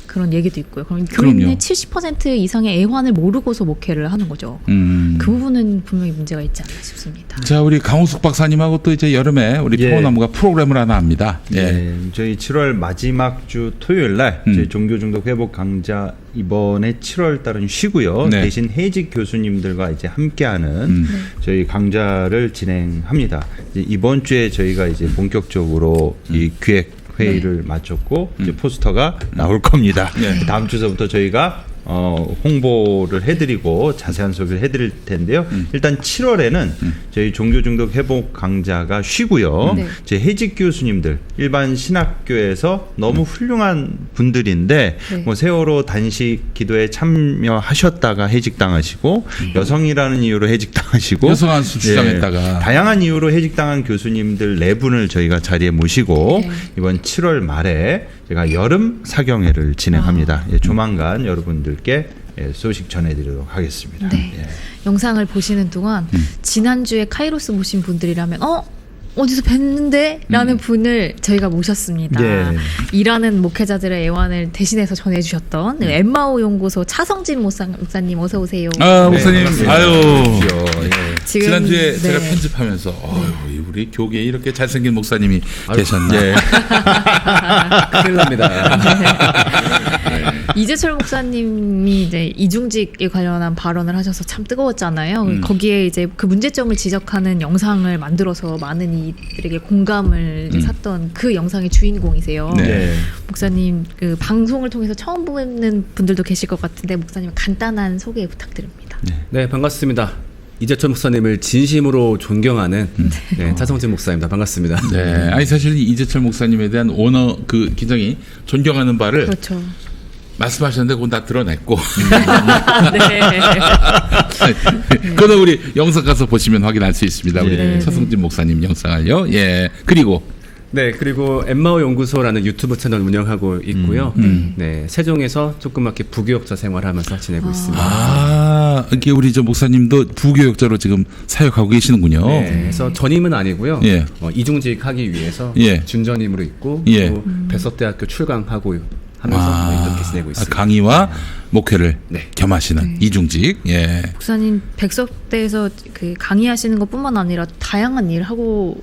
그 그런 얘기도 있고요. 그럼 그럼요. 교인의 70% 이상의 애환을 모르고서 목회를 하는 거죠. 그 부분은 분명히 문제가 있지 않나 싶습니다. 자, 우리 강우숙 박사님하고 또 이제 여름에 우리 예. 평화나무가 프로그램을 하나 합니다. 예. 예, 저희 7월 마지막 주 토요일 날 저희 종교 중독 회복 강좌 이번에 7월 달은 쉬고요. 네. 대신 해직 교수님들과 이제 함께하는 저희 강좌를 진행합니다. 이제 이번 주에 저희가 이제 본격적으로 이 기획 회의를 마쳤고 이제 포스터가 나올 겁니다. 네. 다음 주서부터 저희가 홍보를 해드리고 자세한 소개를 해드릴 텐데요. 일단 7월에는 저희 종교 중독 회복 강좌가 쉬고요. 네. 제 해직 교수님들 일반 신학교에서 너무 훌륭한 분들인데 네. 뭐 세월호 단식 기도에 참여하셨다가 해직당하시고 여성이라는 이유로 해직당하시고 여성 안수 주장했다가. 예, 다양한 이유로 해직당한 교수님들 4분을 저희가 자리에 모시고 네. 이번 7월 말에 제가 여름 사경회를 진행합니다. 예, 조만간 여러분들께 소식 전해드리도록 하겠습니다. 네. 예. 영상을 보시는 동안 지난주에 카이로스 보신 분들이라면 어디서 뵀는데? 라는 분을 저희가 모셨습니다. 네. 일하는 목회자들의 애환을 대신해서 전해주셨던 엠마오 연구소 차성진 목사님 어서 오세요. 아, 목사님, 네, 아유. 예. 지금, 지난주에 네. 제가 편집하면서 우리 교계에 이렇게 잘생긴 목사님이 계셨나. 예. 큰일 납니다. 이재철 목사님이 이제 이중직에 관련한 발언을 하셔서 참 뜨거웠잖아요. 거기에 이제 그 문제점을 지적하는 영상을 만들어서 많은 이들에게 공감을 이제 샀던 그 영상의 주인공이세요. 네. 예. 목사님 그 방송을 통해서 처음 보는 분들도 계실 것 같은데 목사님 간단한 소개 부탁드립니다. 네, 반갑습니다. 이재철 목사님을 진심으로 존경하는 네, 차성진 목사입니다. 반갑습니다. 네. 아니, 사실 이재철 목사님에 대한 오너 굉장히 존경하는 바를 그렇죠. 말씀하셨는데 그건 다 드러냈고. 네. 그거는 우리 영상 가서 보시면 확인할 수 있습니다. 우리 네. 차성진 목사님 영상을요. 예. 그리고 네, 그리고 엠마오 연구소라는 유튜브 채널 운영하고 있고요. 네, 세종에서 조그맣게 부교역자 생활하면서 지내고 있습니다. 아, 이게 우리 저 목사님도 부교역자로 지금 사역하고 계시는군요. 네, 그래서 전임은 아니고요. 예. 이중직 하기 위해서 예. 준전임으로 있고 예. 또 배석대학교 출강하고 하면서 이렇게 지내고 있습니다. 강의와 목회를 네. 겸하시는 이중직. 예. 목사님 백석대에서 그 강의하시는 것뿐만 아니라 다양한 일을 하고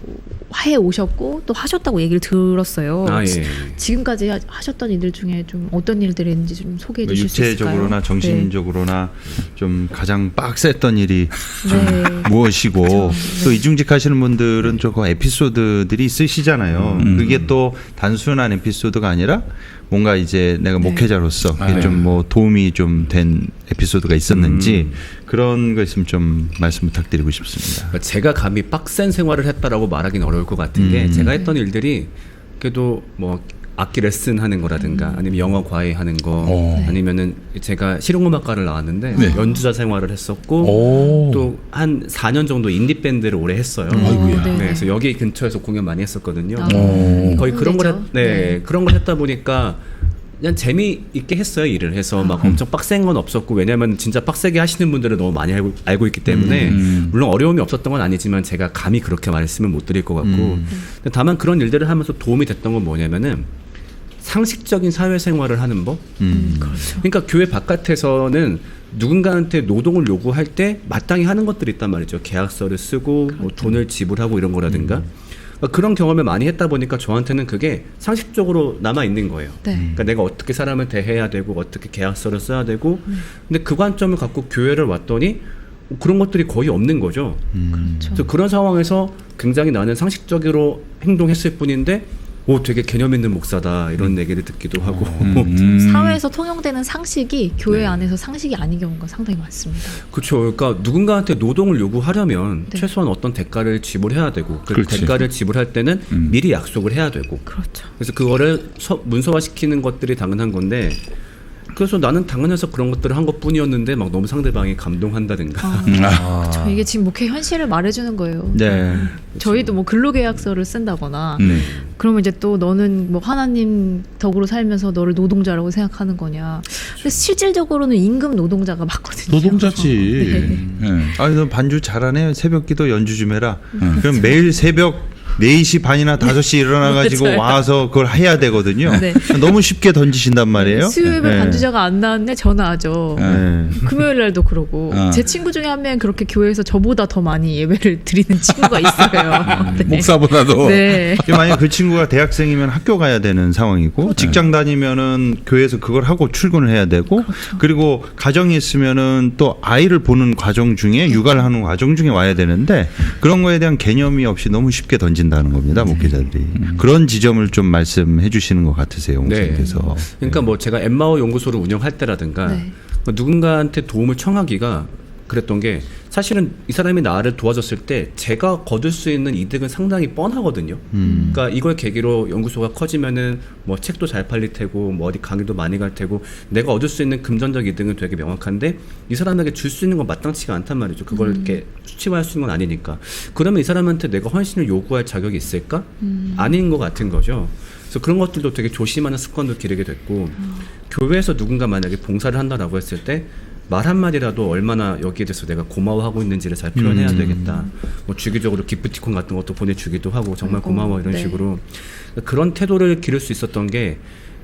해 오셨고 또 하셨다고 얘기를 들었어요. 아, 예. 지금까지 하셨던 일들 중에 좀 어떤 일들이 있는지 좀 소개해 주실 수 있을까요? 육체적으로나 정신적으로나 좀 가장 빡셌던 일이 네. 무엇이고 그렇죠. 또 이중직 하시는 분들은 조금 에피소드들이 있으시잖아요. 그게 또 단순한 에피소드가 아니라 뭔가 이제 내가 목회자로서 그게 좀 뭐 도움이 좀 된 에피소드가 있었는지 그런 거 있으면 좀 말씀 부탁드리고 싶습니다. 그러니까 제가 감히 빡센 생활을 했다라고 말하기는 어려울 것 같은 게 제가 했던 일들이 그래도 뭐 악기 레슨 하는 거라든가 아니면 영어 과외 하는 거 아니면은 제가 실용음악과를 나왔는데 네. 연주자 생활을 했었고 오. 또 한 4년 정도 인디 밴드를 오래 했어요. 아이고야. 네. 네, 그래서 여기 근처에서 공연 많이 했었거든요. 오. 거의 그런 걸 힘들죠. 네, 그런 걸 했다 보니까 그냥 재미있게 했어요. 일을 해서 막 엄청 빡센 건 없었고 왜냐면 진짜 빡세게 하시는 분들은 너무 많이 알고 있기 때문에 물론 어려움이 없었던 건 아니지만 제가 감히 그렇게 말씀을 못 드릴 것 같고 근데 다만 그런 일들을 하면서 도움이 됐던 건 뭐냐면은 상식적인 사회생활을 하는 법. 그렇죠. 그러니까 교회 바깥에서는 누군가한테 노동을 요구할 때 마땅히 하는 것들이 있단 말이죠. 계약서를 쓰고 뭐 돈을 지불하고 이런 거라든가. 그러니까 그런 경험을 많이 했다 보니까 저한테는 그게 상식적으로 남아 있는 거예요. 네. 그러니까 내가 어떻게 사람을 대해야 되고 어떻게 계약서를 써야 되고 근데 그 관점을 갖고 교회를 왔더니 그런 것들이 거의 없는 거죠. 그래서 그런 상황에서 굉장히 나는 상식적으로 행동했을 뿐인데 되게 개념 있는 목사다 이런 얘기를 듣기도 하고 사회에서 통용되는 상식이 교회 안에서 상식이 아닌 경우가 상당히 많습니다. 그렇죠. 그러니까 누군가한테 노동을 요구하려면 네. 최소한 어떤 대가를 지불해야 되고 그 그렇지. 대가를 지불할 때는 미리 약속을 해야 되고 그렇죠. 그래서 그거를 문서화시키는 것들이 당연한 건데 그래서 나는 당연해서 그런 것들을 한 것뿐이었는데 막 너무 상대방이 감동한다든가 저 이게 지금 목회 현실을 말해주는 거예요. 네. 저희도 뭐 근로계약서를 쓴다거나 네. 그러면 이제 또 너는 뭐 하나님 덕으로 살면서 너를 노동자라고 생각하는 거냐. 근데 실질적으로는 임금 노동자가 맞거든요. 노동자지. 네. 예. 너 반주 잘하네. 새벽기도 연주 좀 해라. 그럼 매일 새벽 4시 반이나 5시 일어나가지고 맞아요. 와서 그걸 해야 되거든요. 네. 너무 쉽게 던지신단 말이에요. 수요일에 네. 반주자가 안 나왔네 전화하죠. 네. 금요일 날도 그러고 제 친구 중에 한 명 그렇게 교회에서 저보다 더 많이 예배를 드리는 친구가 있어요. 네. 목사보다도. 네. 만약 그 친구가 대학생이면 학교 가야 되는 상황이고 직장 다니면은 교회에서 그걸 하고 출근을 해야 되고 그리고 가정이 있으면은 또 아이를 보는 과정 중에 육아를 하는 과정 중에 와야 되는데 그런 거에 대한 개념이 없이 너무 쉽게 던진다는 겁니다. 목회자들이. 그런 지점을 좀 말씀해 주시는 것 같으세요. 목사님께서. 그러니까 뭐 제가 엠마오 연구소를 운영할 때라든가 네. 누군가한테 도움을 청하기가 그랬던 게 사실은 이 사람이 나를 도와줬을 때 제가 거둘 수 있는 이득은 상당히 뻔하거든요. 그러니까 이걸 계기로 연구소가 커지면은 뭐 책도 잘 팔릴 테고 뭐 어디 강의도 많이 갈 테고 내가 얻을 수 있는 금전적 이득은 되게 명확한데 이 사람에게 줄 수 있는 건 마땅치가 않단 말이죠. 그걸 이렇게 수치화할 수 있는 건 아니니까. 그러면 이 사람한테 내가 헌신을 요구할 자격이 있을까? 아닌 것 같은 거죠. 그래서 그런 것들도 되게 조심하는 습관도 기르게 됐고 교회에서 누군가 만약에 봉사를 한다라고 했을 때 말 한마디라도 얼마나 여기에 대해서 내가 고마워하고 있는지를 잘 표현해야 되겠다. 뭐 주기적으로 기프티콘 같은 것도 보내주기도 하고 정말 고마워 이런 네. 식으로 그런 태도를 기를 수 있었던 게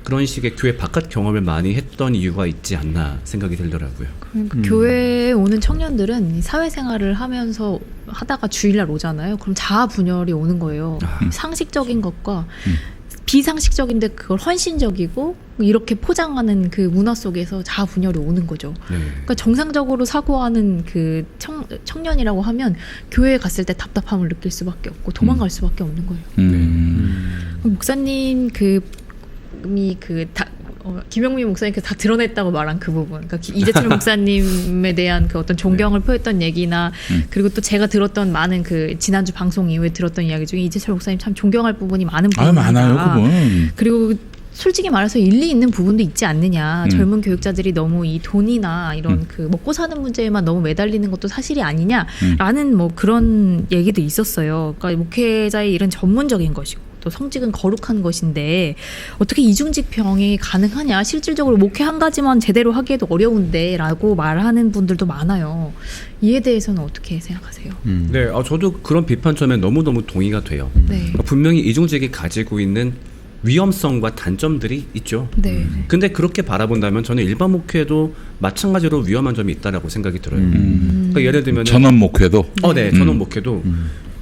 그런 식의 교회 바깥 경험을 많이 했던 이유가 있지 않나 생각이 들더라고요. 그러니까 교회에 오는 청년들은 사회생활을 하면서 하다가 주일날 오잖아요. 그럼 자아 분열이 오는 거예요. 상식적인 것과 비상식적인데 그걸 헌신적이고 이렇게 포장하는 그 문화 속에서 자아 분열이 오는 거죠. 네. 그러니까 정상적으로 사고하는 그 청년이라고 하면 교회에 갔을 때 답답함을 느낄 수밖에 없고 도망갈 수밖에 없는 거예요. 목사님 김영민 목사님께서 다 드러냈다고 말한 그 부분, 그러니까 이재철 목사님에 대한 그 어떤 존경을 표했던 얘기나 그리고 또 제가 들었던 많은 그 지난주 방송 이후에 들었던 이야기 중에 이재철 목사님 참 존경할 부분이 많은 부분이다. 많아요, 그분. 그리고 솔직히 말해서 일리 있는 부분도 있지 않느냐. 젊은 교육자들이 너무 이 돈이나 이런 그 먹고 사는 문제에만 너무 매달리는 것도 사실이 아니냐라는 뭐 그런 얘기도 있었어요. 그러니까 목회자의 일은 전문적인 것이고 또 성직은 거룩한 것인데 어떻게 이중직 병행이 가능하냐. 실질적으로 목회 한 가지만 제대로 하기에도 어려운데 라고 말하는 분들도 많아요. 이에 대해서는 어떻게 생각하세요? 네, 저도 그런 비판점에 너무너무 동의가 돼요. 네. 그러니까 분명히 이중직이 가지고 있는 위험성과 단점들이 있죠. 네. 근데 그렇게 바라본다면 저는 일반 목회도 마찬가지로 위험한 점이 있다라고 생각이 들어요. 그러니까 예를 들면 전원 목회도. 네, 전원 목회도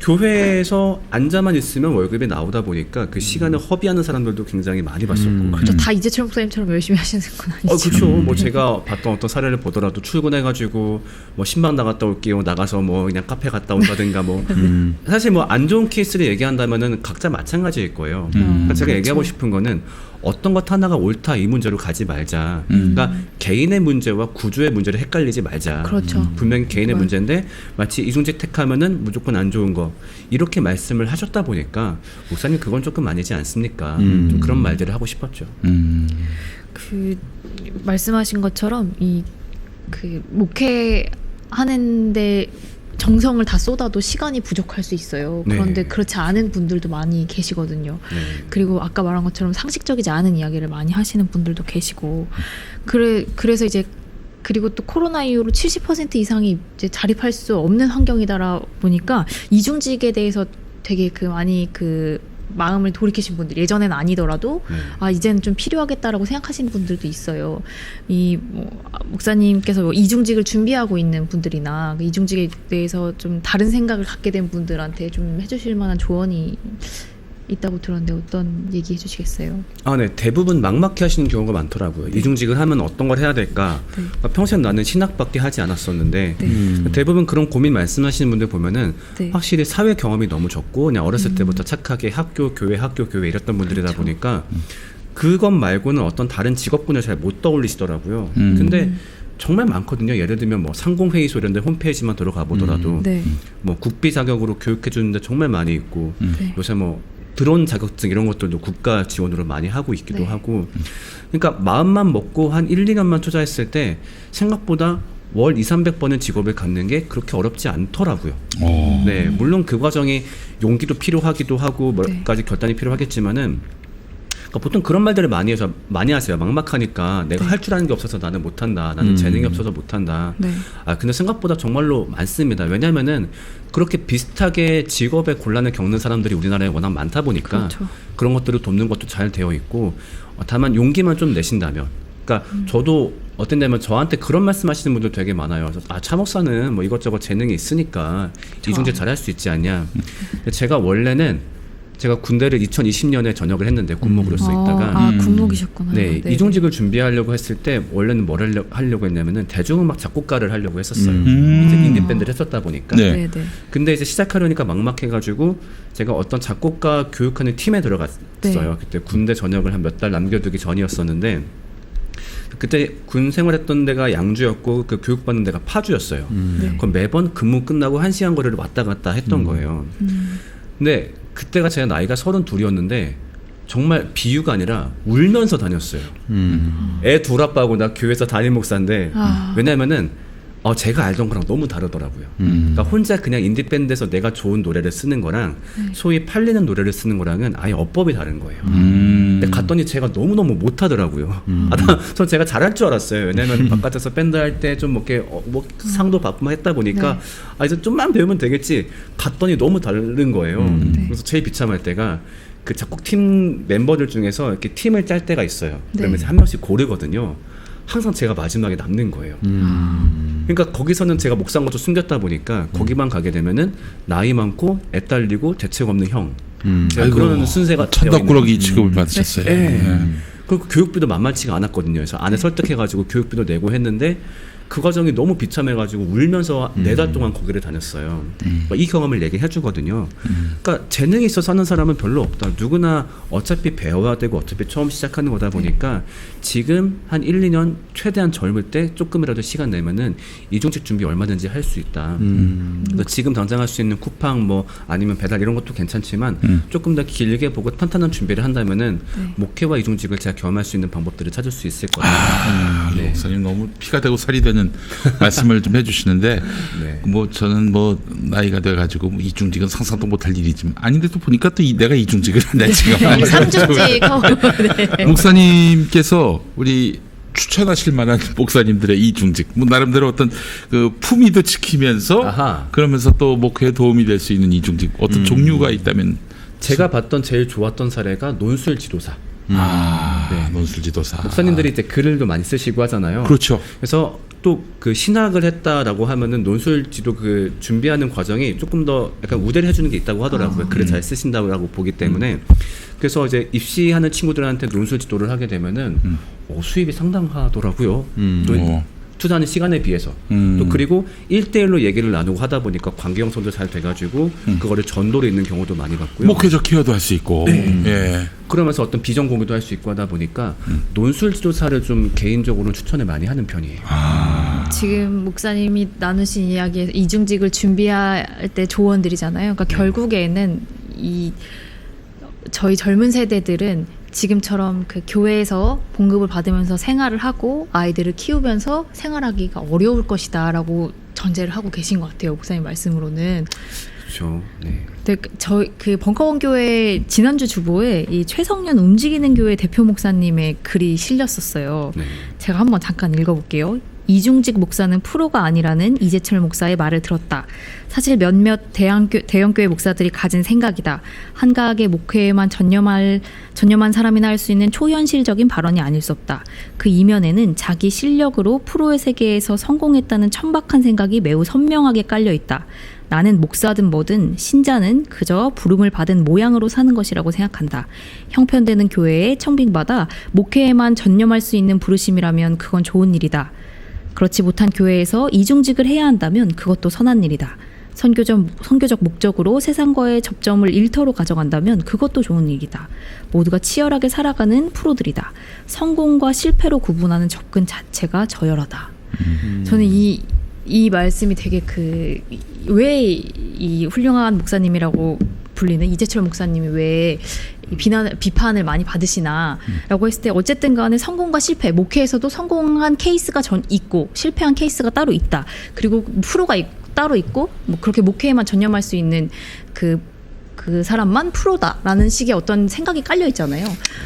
교회에서 앉아만 있으면 월급이 나오다 보니까 그 시간을 허비하는 사람들도 굉장히 많이 봤었고. 그렇죠. 다 이재철 목사님처럼 열심히 하시는 건 아니죠. 그렇죠. 뭐 제가 봤던 어떤 사례를 보더라도 출근해가지고 뭐 신방 나갔다 올게요. 나가서 뭐 그냥 카페 갔다 온다든가 뭐 사실 뭐 안 좋은 케이스를 얘기한다면은 각자 마찬가지일 거예요. 그러니까 제가 얘기하고 싶은 거는 어떤 것 하나가 옳다 이 문제로 가지 말자. 그러니까 개인의 문제와 구조의 문제를 헷갈리지 말자. 그렇죠. 분명히 개인의 맞아요. 문제인데 마치 이중직 택하면은 무조건 안 좋은 거 이렇게 말씀을 하셨다 보니까 목사님 그건 조금 아니지 않습니까? 좀 그런 말들을 하고 싶었죠. 그 말씀하신 것처럼 이 그 목회 하는데 정성을 다 쏟아도 시간이 부족할 수 있어요. 그런데 네. 그렇지 않은 분들도 많이 계시거든요. 네. 그리고 아까 말한 것처럼 상식적이지 않은 이야기를 많이 하시는 분들도 계시고 그래서 이제 그리고 또 코로나 이후로 70% 이상이 이제 자립할 수 없는 환경이다 보니까 이중직에 대해서 되게 많이 마음을 돌이키신 분들 예전엔 아니더라도 이제는 좀 필요하겠다라고 생각하시는 분들도 있어요. 목사님께서 이중직을 준비하고 있는 분들이나 이중직에 대해서 좀 다른 생각을 갖게 된 분들한테 좀 해주실 만한 조언이 있다고 들었는데 어떤 얘기 해주시겠어요? 네. 대부분 막막해 하시는 경우가 많더라고요. 이중직을 하면 어떤 걸 해야 될까? 그러니까 평생 나는 신학밖에 하지 않았었는데 대부분 그런 고민 말씀하시는 분들 보면은 확실히 사회 경험이 너무 적고 그냥 어렸을 때부터 착하게 학교, 교회 이랬던 분들이다 보니까 그것 말고는 어떤 다른 직업군을 잘 못 떠올리시더라고요. 근데 정말 많거든요. 예를 들면 뭐 상공회의소 이런 데 홈페이지만 들어가 보더라도 뭐 국비 자격으로 교육해 주는데 정말 많이 있고 요새 뭐 드론 자격증 이런 것들도 국가 지원으로 많이 하고 있기도 하고 그러니까 마음만 먹고 한 1, 2년만 투자했을 때 생각보다 월 200~300번의 직업을 갖는 게 그렇게 어렵지 않더라고요. 네, 물론 그 과정이 용기도 필요하기도 하고 몇 가지 결단이 필요하겠지만은 그러니까 보통 그런 말들을 많이 하세요. 막막하니까 내가 할 줄 아는 게 없어서 나는 못한다. 나는 재능이 없어서 못한다. 네. 근데 생각보다 정말로 많습니다. 왜냐하면은 그렇게 비슷하게 직업의 곤란을 겪는 사람들이 우리나라에 워낙 많다 보니까 그렇죠. 그런 것들을 돕는 것도 잘 되어 있고 다만 용기만 좀 내신다면. 그러니까 저도 어떤 데면 저한테 그런 말씀하시는 분들 되게 많아요. 차 목사는 뭐 이것저것 재능이 있으니까 이중직 잘할 수 있지 않냐. 근데 제가 원래는 제가 군대를 2020년에 전역을 했는데 군목으로서 있다가 군목이셨구나. 네, 이중직을 준비하려고 했을 때 원래는 뭘 하려고 했냐면은 대중음악 작곡가를 하려고 했었어요. 이제 인디 밴드를 했었다 보니까. 네. 네. 근데 이제 시작하려니까 막막해가지고 제가 어떤 작곡가 교육하는 팀에 들어갔어요. 네. 그때 군대 전역을 한 몇 달 남겨두기 전이었었는데 그때 군 생활했던 데가 양주였고 그 교육받는 데가 파주였어요. 네. 그럼 매번 근무 끝나고 1시간 거리를 왔다 갔다 했던 거예요. 근데 그때가 제가 나이가 32이었는데 정말 비유가 아니라 울면서 다녔어요. 애 둘 아빠고 나 교회에서 담임 목사인데 왜냐면은 제가 알던 거랑 너무 다르더라고요. 그러니까 혼자 그냥 인디밴드에서 내가 좋은 노래를 쓰는 거랑 소위 팔리는 노래를 쓰는 거랑은 아예 어법이 다른 거예요. 근데 갔더니 제가 너무너무 못하더라고요. 전 제가 잘할 줄 알았어요. 왜냐면 바깥에서 밴드 할 때 좀 이렇게 뭐 상도 받고 했다 보니까 이제 좀만 배우면 되겠지. 갔더니 너무 다른 거예요. 그래서 제일 비참할 때가 그 작곡팀 멤버들 중에서 이렇게 팀을 짤 때가 있어요. 그러면서 한 명씩 고르거든요. 항상 제가 마지막에 남는 거예요. 그러니까 거기서는 제가 목사인 것도 숨겼다 보니까 거기만 가게 되면은 나이 많고 애 딸리고 대책 없는 형. 제가 그런 순세가 천덕꾸러기 취급을 받으셨어요. 네. 그리고 교육비도 만만치가 않았거든요. 그래서 아내 설득해가지고 교육비도 내고 했는데 그 과정이 너무 비참해가지고 울면서 4달 동안 거기를 다녔어요. 이 경험을 얘기해주거든요. 그러니까 재능이 있어서 하는 사람은 별로 없다. 누구나 어차피 배워야 되고 어차피 처음 시작하는 거다 보니까 지금 한 1, 2년 최대한 젊을 때 조금이라도 시간 내면은 이중직 준비 얼마든지 할 수 있다. 지금 당장 할 수 있는 쿠팡 뭐 아니면 배달 이런 것도 괜찮지만 조금 더 길게 보고 탄탄한 준비를 한다면은 목회와 이중직을 제가 경험할 수 있는 방법들을 찾을 수 있을 것 같아요. 네. 목사님 너무 피가 되고 살이 되는 말씀을 좀 해주시는데 뭐 저는 뭐 나이가 돼가지고 뭐 이중직은 상상도 못할 일이지만 아닌데도 보니까 또 내가 이중직을 하네 지금. 삼중직. 네. 목사님께서 우리 추천하실 만한 목사님들의 이중직, 뭐 나름대로 어떤 그 품위도 지키면서 그러면서 또 목회에 도움이 될 수 있는 이중직 어떤 종류가 있다면 제가 봤던 제일 좋았던 사례가 논술 지도사. 논술 지도사. 목사님들이 이제 글을 많이 쓰시고 하잖아요. 그렇죠. 그래서 또 그 신학을 했다라고 하면은 논술 지도 그 준비하는 과정이 조금 더 약간 우대를 해주는 게 있다고 하더라고요. 글을 잘 쓰신다고 보기 때문에. 그래서 이제 입시하는 친구들한테 논술 지도를 하게 되면은 수입이 상당하더라고요. 또 투자하는 시간에 비해서 또 그리고 1대1로 얘기를 나누고 하다 보니까 관계 형성도 잘 돼가지고 그거를 전도로 있는 경우도 많이 봤고요. 목회적 케어도 할 수 있고 그러면서 어떤 비전 공유도 할 수 있고 하다 보니까 논술 지도사를 좀 개인적으로 추천을 많이 하는 편이에요. 지금 목사님이 나누신 이야기에서 이중직을 준비할 때 조언들이잖아요. 그러니까 결국에는 저희 젊은 세대들은 지금처럼 그 교회에서 봉급을 받으면서 생활을 하고 아이들을 키우면서 생활하기가 어려울 것이다라고 전제를 하고 계신 것 같아요. 목사님 말씀으로는. 그렇죠. 네. 저희 그 벙커원 교회 지난주 주보에 이 최성년 움직이는 교회 대표 목사님의 글이 실렸었어요. 제가 한번 잠깐 읽어볼게요. 이중직 목사는 프로가 아니라는 이재철 목사의 말을 들었다. 사실 몇몇 대형교회 목사들이 가진 생각이다. 한가하게 목회에만 전념한 사람이나 할 수 있는 초현실적인 발언이 아닐 수 없다. 그 이면에는 자기 실력으로 프로의 세계에서 성공했다는 천박한 생각이 매우 선명하게 깔려 있다. 나는 목사든 뭐든 신자는 그저 부름을 받은 모양으로 사는 것이라고 생각한다. 형편되는 교회에 청빙받아 목회에만 전념할 수 있는 부르심이라면 그건 좋은 일이다. 그렇지 못한 교회에서 이중직을 해야 한다면 그것도 선한 일이다. 선교적 목적으로 세상과의 접점을 일터로 가져간다면 그것도 좋은 일이다. 모두가 치열하게 살아가는 프로들이다. 성공과 실패로 구분하는 접근 자체가 저열하다. 저는 이 말씀이 되게 왜 이 훌륭한 목사님이라고 불리는 이재철 목사님이 왜 비판을 많이 받으시나라고 했을 때 어쨌든 간에 성공과 실패, 목회에서도 성공한 케이스가 있고 실패한 케이스가 따로 있다. 그리고 프로가 따로 있고 뭐 그렇게 목회에만 전념할 수 있는 그 그 사람만 프로다라는 식의 어떤 생각이 깔려 있잖아요.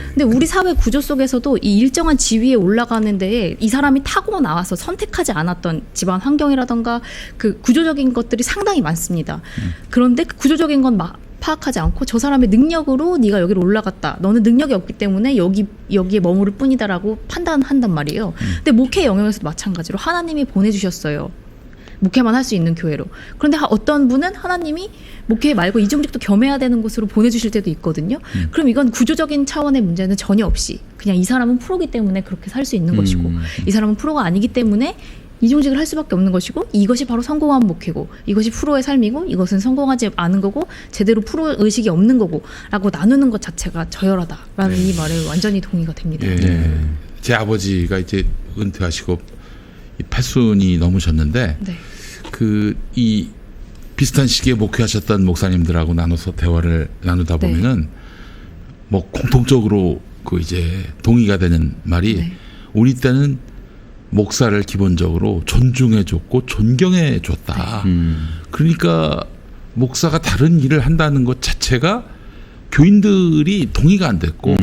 근데 우리 사회 구조 속에서도 이 일정한 지위에 올라가는 데에 이 사람이 타고 나와서 선택하지 않았던 집안 환경이라던가 그 구조적인 것들이 상당히 많습니다. 그런데 그 구조적인 건 파악하지 않고 저 사람의 능력으로 네가 여기로 올라갔다. 너는 능력이 없기 때문에 여기에 머무를 뿐이다라고 판단한단 말이에요. 근데 목회 영역에서도 마찬가지로 하나님이 보내주셨어요. 목회만 할 수 있는 교회로. 그런데 어떤 분은 하나님이 목회 말고 이중직도 겸해야 되는 곳으로 보내주실 때도 있거든요. 그럼 이건 구조적인 차원의 문제는 전혀 없이 그냥 이 사람은 프로기 때문에 그렇게 살 수 있는 것이고 이 사람은 프로가 아니기 때문에 이중직을 할 수밖에 없는 것이고 이것이 바로 성공한 목회고 이것이 프로의 삶이고 이것은 성공하지 않은 거고 제대로 프로 의식이 없는 거고 라고 나누는 것 자체가 저열하다라는 이 말에 완전히 동의가 됩니다. 예. 제 아버지가 이제 은퇴하시고 80이 넘으셨는데 네. 이 비슷한 시기에 목회하셨던 목사님들하고 나눠서 대화를 나누다 보면은 뭐 공통적으로 그 이제 동의가 되는 말이 우리 때는 목사를 기본적으로 존중해줬고 존경해줬다. 그러니까 목사가 다른 일을 한다는 것 자체가 교인들이 동의가 안 됐고,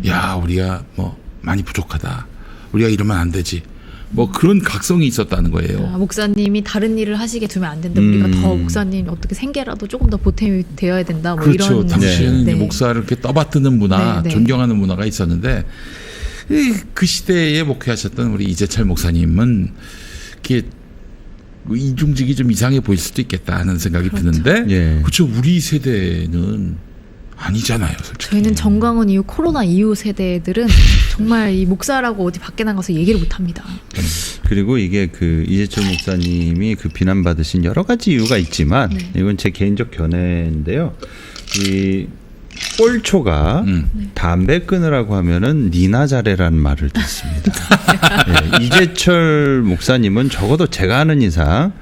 야 우리가 뭐 많이 부족하다. 우리가 이러면 안 되지. 뭐 그런 각성이 있었다는 거예요. 목사님이 다른 일을 하시게 두면 안 된다. 우리가 더 목사님 어떻게 생계라도 조금 더 보탬이 되어야 된다. 뭐 그렇죠. 이런 당시에는 목사를 이렇게 떠받드는 문화, 존경하는 문화가 있었는데 그 시대에 목회하셨던 우리 이재철 목사님은 이게 이중직이 좀 이상해 보일 수도 있겠다 하는 생각이 드는데 그렇죠. 우리 세대는 아니잖아요, 솔직히. 저희는 정광훈 이후 코로나 이후 세대들은 정말 이 목사라고 어디 밖에 나가서 얘기를 못 합니다. 그리고 이게 그 이재철 목사님이 그 비난받으신 여러 가지 이유가 있지만 이건 제 개인적 견해인데요. 이 꼴초가 담배 끊으라고 하면은 니나 잘해라는 말을 듣습니다. 이재철 목사님은 적어도 제가 아는 이상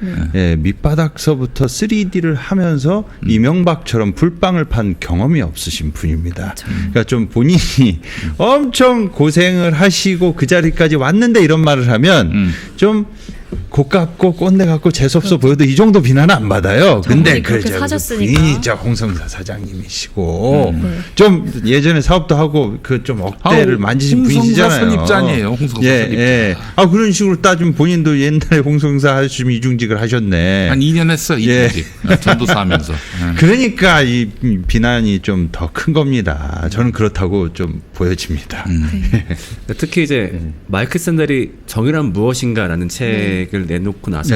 밑바닥서부터 3D를 하면서 이명박처럼 불빵을 판 경험이 없으신 분입니다. 그러니까 좀 본인이 엄청 고생을 하시고 그 자리까지 왔는데 이런 말을 하면 좀 고깝고 꼰대 같고 재수없어 보여도 이 정도 비난은 안 받아요. 근데 부인이 홍성사 사장님이시고 좀 예전에 사업도 하고 그 좀 억대를 만지신 분이시잖아요. 홍성사 선입자니에요. 홍성사 선입자. 그런 식으로 따지면 본인도 옛날에 홍성사 하시면 이중직을 하셨네. 한 2년 했어 이중직. 전도사 하면서. 그러니까 이 비난이 좀 더 큰 겁니다. 저는 그렇다고 좀 보여집니다. 특히 이제 마이클 샌델이 정의란 무엇인가라는 책을 내놓고 나서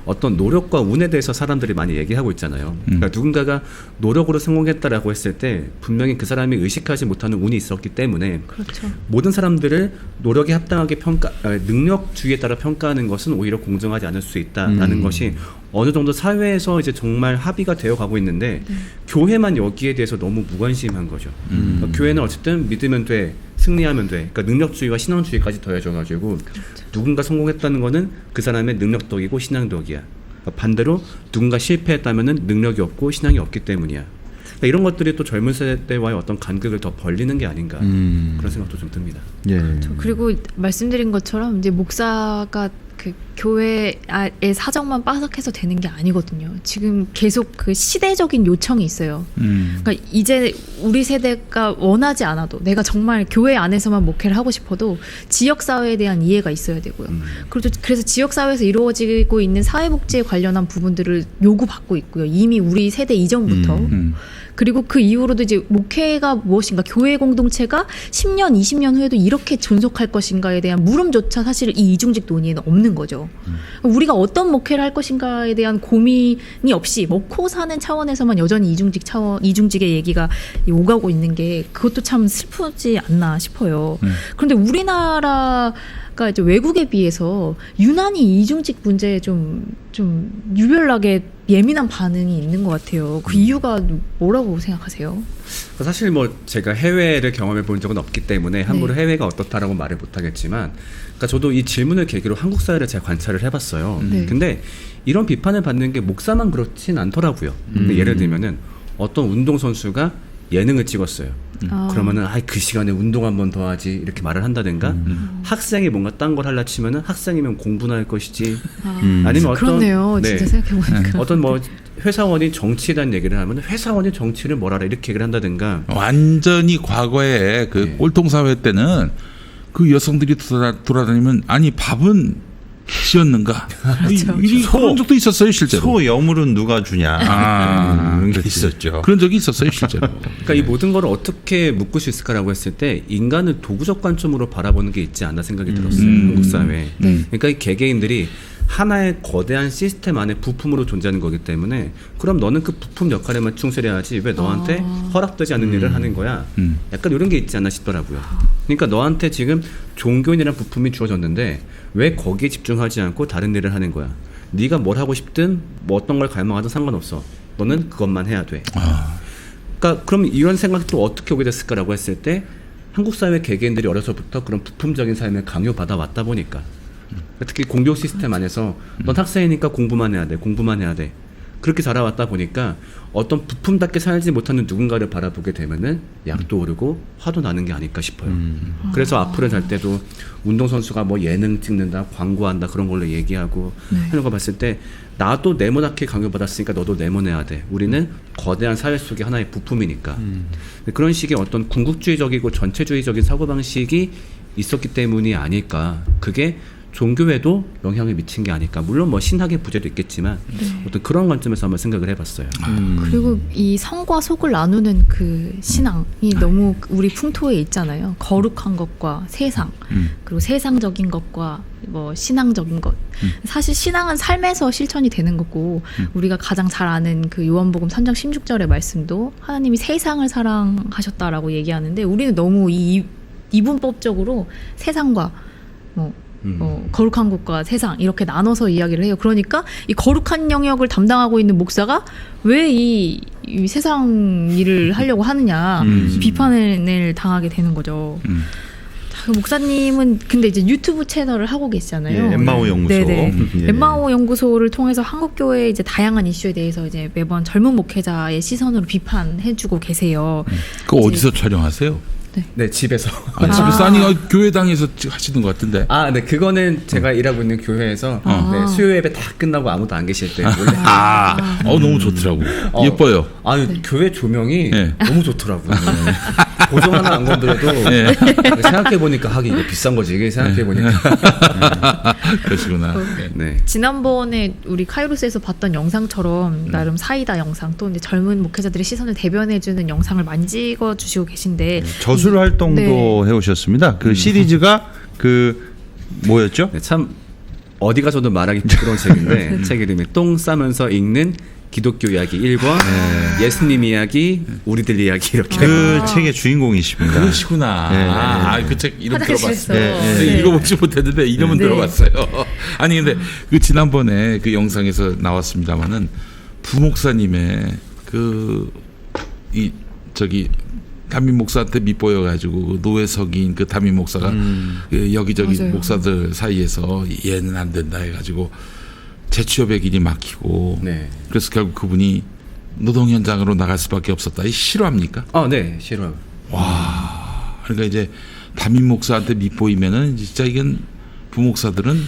어떤 노력과 운에 대해서 사람들이 많이 얘기하고 있잖아요. 그러니까 누군가가 노력으로 성공했다라고 했을 때 분명히 그 사람이 의식하지 못하는 운이 있었기 때문에 모든 사람들을 노력에 합당하게 능력주의에 따라 평가하는 것은 오히려 공정하지 않을 수 있다라는 것이 어느 정도 사회에서 이제 정말 합의가 되어 가고 있는데 교회만 여기에 대해서 너무 무관심한 거죠. 그러니까 교회는 어쨌든 믿으면 돼, 승리하면 돼. 그러니까 능력주의와 신앙주의까지 더해져가지고 누군가 성공했다는 거는 그 사람의 능력덕이고 신앙덕이야. 그러니까 반대로 누군가 실패했다면은 능력이 없고 신앙이 없기 때문이야. 그러니까 이런 것들이 또 젊은 세대와의 어떤 간극을 더 벌리는 게 아닌가 그런 생각도 좀 듭니다. 그리고 말씀드린 것처럼 이제 목사가 그 교회의 사정만 빠삭해서 되는 게 아니거든요. 지금 계속 그 시대적인 요청이 있어요. 그러니까 이제 우리 세대가 원하지 않아도 내가 정말 교회 안에서만 목회를 하고 싶어도 지역사회에 대한 이해가 있어야 되고요. 그래서 지역사회에서 이루어지고 있는 사회복지에 관련한 부분들을 요구받고 있고요. 이미 우리 세대 이전부터. 그리고 그 이후로도 이제 목회가 무엇인가, 교회 공동체가 10년, 20년 후에도 이렇게 존속할 것인가에 대한 물음조차 사실 이 이중직 논의에는 없는 거죠. 우리가 어떤 목회를 할 것인가에 대한 고민이 없이 먹고 사는 차원에서만 여전히 이중직의 얘기가 오가고 있는 게 그것도 참 슬프지 않나 싶어요. 그런데 우리나라가 이제 외국에 비해서 유난히 이중직 문제에 좀 유별나게 예민한 반응이 있는 것 같아요. 그 이유가 뭐라고 생각하세요? 사실 뭐 제가 해외를 경험해 본 적은 없기 때문에 함부로 해외가 어떻다라고 말을 못하겠지만, 그러니까 저도 이 질문을 계기로 한국 사회를 제가 관찰을 해봤어요. 근데 이런 비판을 받는 게 목사만 그렇진 않더라고요. 근데 예를 들면은 어떤 운동 선수가 예능을 찍었어요. 그러면은 그 시간에 운동 한 번 더 하지 이렇게 말을 한다든가 학생이 뭔가 딴 걸 하려 치면은 학생이면 공부나 할 것이지 아니면 어떤 그렇네요. 진짜 생각해보니까. 어떤 뭐 회사원이 정치에 대한 얘기를 하면 회사원이 정치를 뭘 알아 이렇게 얘기를 한다든가 완전히 과거에 그 꼴통사회 때는 그 여성들이 돌아다니면 아니 밥은 지었는가 그런 적도 있었어요 실제로. 소 여물은 누가 주냐 그런 게 있었죠. 그런 적이 있었어요 실제로. 그러니까 이 모든 걸 어떻게 묶을 수 있을까라고 했을 때 인간을 도구적 관점으로 바라보는 게 있지 않나 생각이 들었어요. 한국 사회에. 그러니까 이 개개인들이 하나의 거대한 시스템 안에 부품으로 존재하는 거기 때문에 그럼 너는 그 부품 역할에만 충실해야지 왜 너한테 허락되지 않는 일을 하는 거야. 약간 이런 게 있지 않나 싶더라고요. 그러니까 너한테 지금 종교인이라는 부품이 주어졌는데 왜 거기에 집중하지 않고 다른 일을 하는 거야. 네가 뭘 하고 싶든 뭐 어떤 걸 갈망하든 상관없어. 너는 그것만 해야 돼. 그러니까 그럼 이런 생각도 어떻게 오게 됐을까라고 했을 때 한국 사회 개개인들이 어려서부터 그런 부품적인 삶을 강요받아 왔다 보니까 특히 공교 시스템 안에서 넌 학생이니까 공부만 해야 돼. 공부만 해야 돼. 그렇게 자라왔다 보니까 어떤 부품답게 살지 못하는 누군가를 바라보게 되면은 약도 오르고 화도 나는 게 아닐까 싶어요. 그래서 앞으로 살 때도 운동선수가 뭐 예능 찍는다, 광고한다 그런 걸로 얘기하고 하는 거 봤을 때 나도 네모나게 강요받았으니까 너도 네모내야 돼. 우리는 거대한 사회 속의 하나의 부품이니까. 그런 식의 어떤 궁극주의적이고 전체주의적인 사고방식이 있었기 때문이 아닐까. 그게 종교에도 영향을 미친 게 아닐까. 물론 뭐 신학의 부재도 있겠지만 어떤 그런 관점에서 한번 생각을 해봤어요. 그리고 이 성과 속을 나누는 그 신앙이 너무 우리 풍토에 있잖아요. 거룩한 것과 세상, 그리고 세상적인 것과 뭐 신앙적인 것. 사실 신앙은 삶에서 실천이 되는 거고 우리가 가장 잘 아는 그 요한복음 3장 16절의 말씀도 하나님이 세상을 사랑하셨다라고 얘기하는데 우리는 너무 이분법적으로 세상과 거룩한 것과 세상 이렇게 나눠서 이야기를 해요. 그러니까 이 거룩한 영역을 담당하고 있는 목사가 왜 이 세상 일을 하려고 하느냐 비판을 당하게 되는 거죠. 자, 목사님은 근데 이제 유튜브 채널을 하고 계시잖아요. 예, 엠마오 연구소. 네네. 예. 엠마오 연구소를 통해서 한국 교회의 이제 다양한 이슈에 대해서 이제 매번 젊은 목회자의 시선으로 비판해주고 계세요. 그거 어디서 촬영하세요? 네, 집에서. 집에서 아니 교회당에서 하시는 것 같은데. 네, 그거는 제가 일하고 있는 교회에서 네, 수요 예배 다 끝나고 아무도 안 계실 때 원래. 너무 좋더라고. 예뻐요. 교회 조명이 너무 좋더라고요. 고정 하나 안 건드려도 생각해 보니까 하긴 이거 비싼 거지. 이게 생각해 보니까. 그러시구나. 네. 지난번에 우리 카이로스에서 봤던 영상처럼 나름 사이다 영상 또 이제 젊은 목회자들의 시선을 대변해주는 영상을 많이 찍어주시고 계신데 저술 활동도 해오셨습니다. 그 시리즈가 그 뭐였죠? 네, 참 어디 가서도 말하기 부끄러운 책인데 책 이름이 똥 싸면서 읽는 기독교 이야기 1권, 예수님 이야기, 우리들 이야기 이렇게. 그 책의 주인공이십니다. 그러시구나. 그 책 이름 들어봤어요. 읽어보지 못했는데 이름은 들어봤어요. 아니 근데 그 지난번에 그 영상에서 나왔습니다마는 부목사님의 담임 목사한테 밑보여가지고 노회석인 그 담임 목사가 그 여기저기 맞아요. 목사들 사이에서 얘는 안 된다 해가지고 재취업의 길이 막히고 그래서 결국 그분이 노동 현장으로 나갈 수밖에 없었다. 이 실화입니까? 네, 실화. 와, 그러니까 이제 담임 목사한테 밑보이면은 진짜 이건 부목사들은